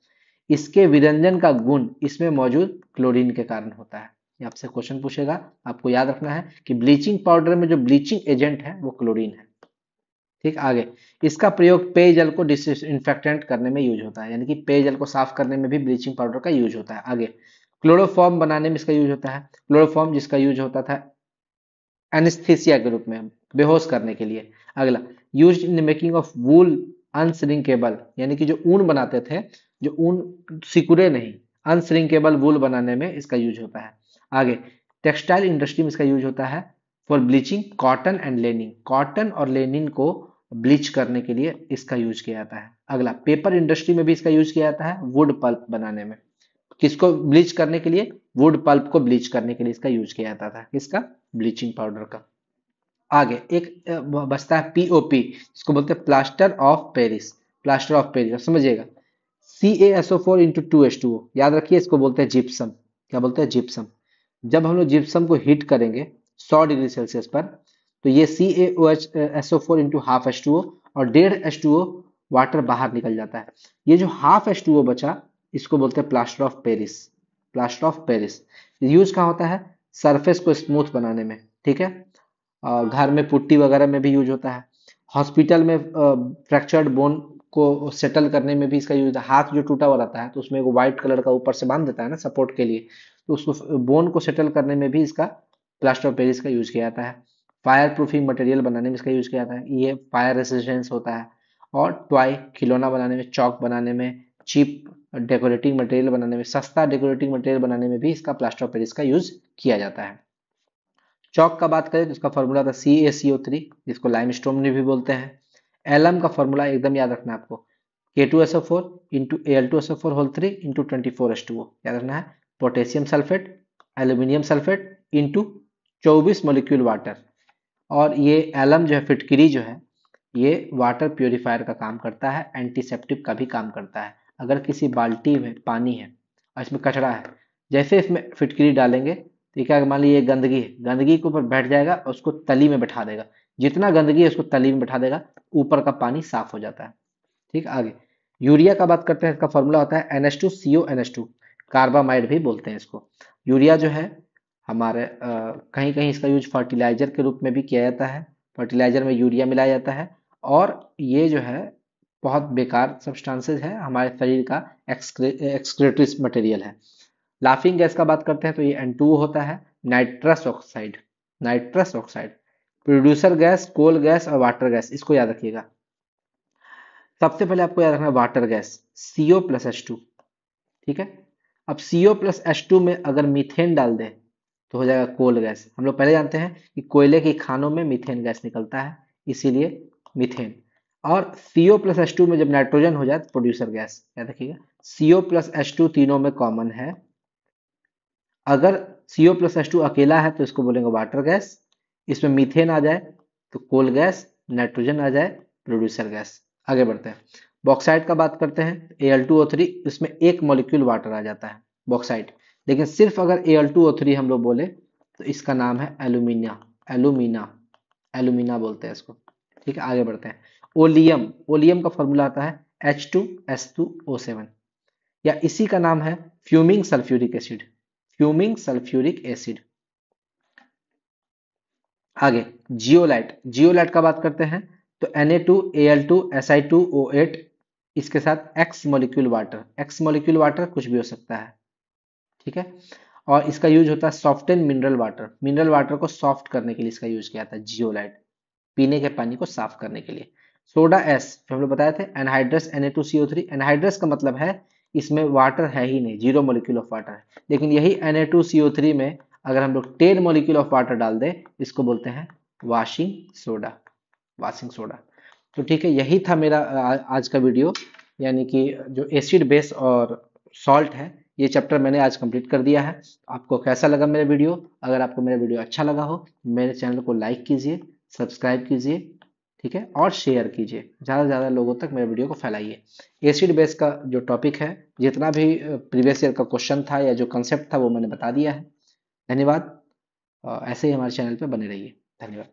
A: इसके विरंजन का गुण इसमें मौजूद क्लोरीन के कारण होता है। ये आपसे क्वेश्चन पूछेगा, आपको याद रखना है कि ब्लीचिंग पाउडर में जो ब्लीचिंग एजेंट है वो क्लोरीन है। ठीक, आगे, इसका प्रयोग पेयजल को डिसइंफेक्टेंट करने में यूज होता है, यानी कि पेयजल को साफ करने में भी ब्लीचिंग पाउडर का यूज होता है। आगे, क्लोरोफॉर्म बनाने में इसका यूज होता है। क्लोरोफॉर्म जिसका यूज होता था एनेस्थीसिया के रूप में, बेहोश करने के लिए। अगला, use in making of wool unshrinkable, यानी कि जो ऊन बनाते थे, जो ऊन सिकुड़े नहीं, अनश्रिंकेबल वूल बनाने में इसका यूज होता है। आगे, टेक्सटाइल इंडस्ट्री में इसका यूज होता है for bleaching cotton and Lenin, cotton और लेनिन को ब्लीच करने के लिए इसका यूज किया जाता है। अगला, पेपर इंडस्ट्री में भी इसका यूज किया जाता है वुड पल्प बनाने में। किसको ब्लीच करने के लिए, वुड पल्प को ब्लीच करने के लिए इसका यूज किया जाता था, किसका, ब्लीचिंग पाउडर का। आगे एक बचता है पीओपी, इसको बोलते हैं plaster of Paris, plaster of Paris, समझिएगा। CaSO4 इंटू 2H2O, याद रखिए इसको बोलते हैं जिप्सम। क्या बोलते हैं, जिप्सम। जब हम लोग जिप्सम को हीट करेंगे 100 डिग्री सेल्सियस पर, तो ये CaSO4 इंटू हाफ H2O और 1.5 H2O वाटर बाहर निकल जाता है। ये जो हाफ H2O बचा इसको बोलते हैं plaster of Paris, plaster of Paris. Use कहाँ होता है, सरफेस को स्मूथ बनाने में। ठीक है, और घर में पुट्टी वगैरह में भी यूज होता है। हॉस्पिटल में फ्रैक्चर्ड बोन को सेटल करने में भी इसका यूज है। हाथ जो टूटा हुआ रहता है तो उसमें वो व्हाइट कलर का ऊपर से बांध देता है ना सपोर्ट के लिए, तो उसको बोन को सेटल करने में भी इसका प्लास्टर ऑफ पेरिस का यूज किया जाता है। फायर प्रूफिंग मटेरियल बनाने में इसका यूज किया जाता है, ये फायर रेसिस्टेंस होता है। और टॉय खिलौना बनाने में, चौक बनाने में, चीप डेकोरेटिव मटेरियल बनाने में, सस्ता डेकोरेटिव मटेरियल बनाने में भी इसका प्लास्टर ऑफ पेरिस का यूज किया जाता है। चौक का बात करें तो इसका फॉर्मूला था CaCO3, जिसको लाइमस्टोन भी बोलते हैं। एलम का फॉर्मूला एकदम याद रखना है आपको, K2SO4 into Al2SO4 whole 3 into 24H2O, याद रखना है। Potassium sulphate, aluminium sulphate into 24 molecule water. और ये एलम जो है, फिटकिरी जो है, ये वाटर प्योरीफायर का काम करता है, एंटीसेप्टिक का भी काम करता है। अगर किसी बाल्टी में पानी है और इसमें कचरा है, जैसे इसमें फिटकिरी डालेंगे तो ये क्या, मान लीजिए ये गंदगी है, गंदगी के ऊपर बैठ जाएगा और उसको तली में बैठा देगा। जितना गंदगी है उसको तली में बैठा देगा, ऊपर का पानी साफ हो जाता है। ठीक, आगे यूरिया का बात करते हैं। इसका फॉर्मूला होता है NH2CO NH2, कार्बामाइड भी बोलते हैं इसको। यूरिया जो है हमारे कहीं कहीं इसका यूज फर्टिलाइजर के रूप में भी किया जाता है, फर्टिलाइजर में यूरिया मिलाया जाता है। और ये जो है बहुत बेकार सब्सटेंसेज है, हमारे शरीर का एक्सक्रीटरी मटेरियल है। लाफिंग गैस का बात करते हैं तो ये N2O होता है। Nitrous oxide, nitrous oxide, producer gas, coal gas और वाटर गैस, इसको याद रखिएगा। सबसे पहले आपको याद रखना है वाटर गैस, CO+H2। ठीक है, अब CO+H2 में अगर मीथेन डाल दें तो हो जाएगा कोल गैस। हम लोग पहले जानते हैं कि कोयले की खानों में मीथेन गैस निकलता है, इसीलिए मीथेन। और CO+H2 में जब नाइट्रोजन हो जाए तो प्रोड्यूसर गैस, याद रखिएगा। CO+H2 तीनों में कॉमन है। अगर CO+H2 अकेला है तो इसको बोलेंगे वाटर गैस, इसमें मीथेन आ जाए तो कोल गैस, नाइट्रोजन आ जाए प्रोड्यूसर गैस। आगे बढ़ते हैं, बॉक्साइट का बात करते हैं। Al2O3, इसमें एक मॉलिक्यूल वाटर आ जाता है बॉक्साइट। लेकिन सिर्फ अगर Al2O3 हम लोग बोले तो इसका नाम है एल्यूमिना, एल्यूमिना, एल्यूमिना बोलते हैं इसको। ठीक है, आगे बढ़ते हैं। ओलियम, ओलियम का फॉर्मूला आता है H2S2O7, या इसी का नाम है fuming sulphuric acid, fuming sulphuric acid. आगे जियोलाइट, जियोलाइट का बात करते हैं तो Na2Al2Si2O8, इसके साथ X molecule water, X molecule water कुछ भी हो सकता है। ठीक है, और इसका यूज होता है soften mineral water, mineral water को सॉफ्ट करने के लिए इसका यूज किया जाता है जियोलाइट, पीने के पानी को साफ करने के लिए। सोडा एस जो हम लोग बताए थे, एनहाइड्रस Na2CO3, एनहाइड्रस का मतलब है इसमें वाटर है ही नहीं, 0 मॉलिक्यूल ऑफ वाटर है। लेकिन यही Na2CO3 में अगर हम लोग 10 मॉलिक्यूल ऑफ वाटर डाल दें, इसको बोलते हैं वाशिंग सोडा, वाशिंग सोडा। तो ठीक है, यही था मेरा आज का वीडियो, यानी कि जो एसिड बेस और सॉल्ट है, ये चैप्टर मैंने आज कंप्लीट कर दिया है। आपको कैसा लगा मेरा वीडियो? अगर आपको मेरा वीडियो अच्छा लगा हो, मेरे चैनल को लाइक कीजिए, सब्सक्राइब कीजिए, ठीक है, और शेयर कीजिए, ज़्यादा से ज़्यादा लोगों तक मेरे वीडियो को फैलाइए। एसिड बेस का जो टॉपिक है, जितना भी प्रीवियस ईयर का क्वेश्चन था या जो कंसेप्ट था वो मैंने बता दिया है। धन्यवाद। ऐसे ही हमारे चैनल पर बने रहिए। धन्यवाद।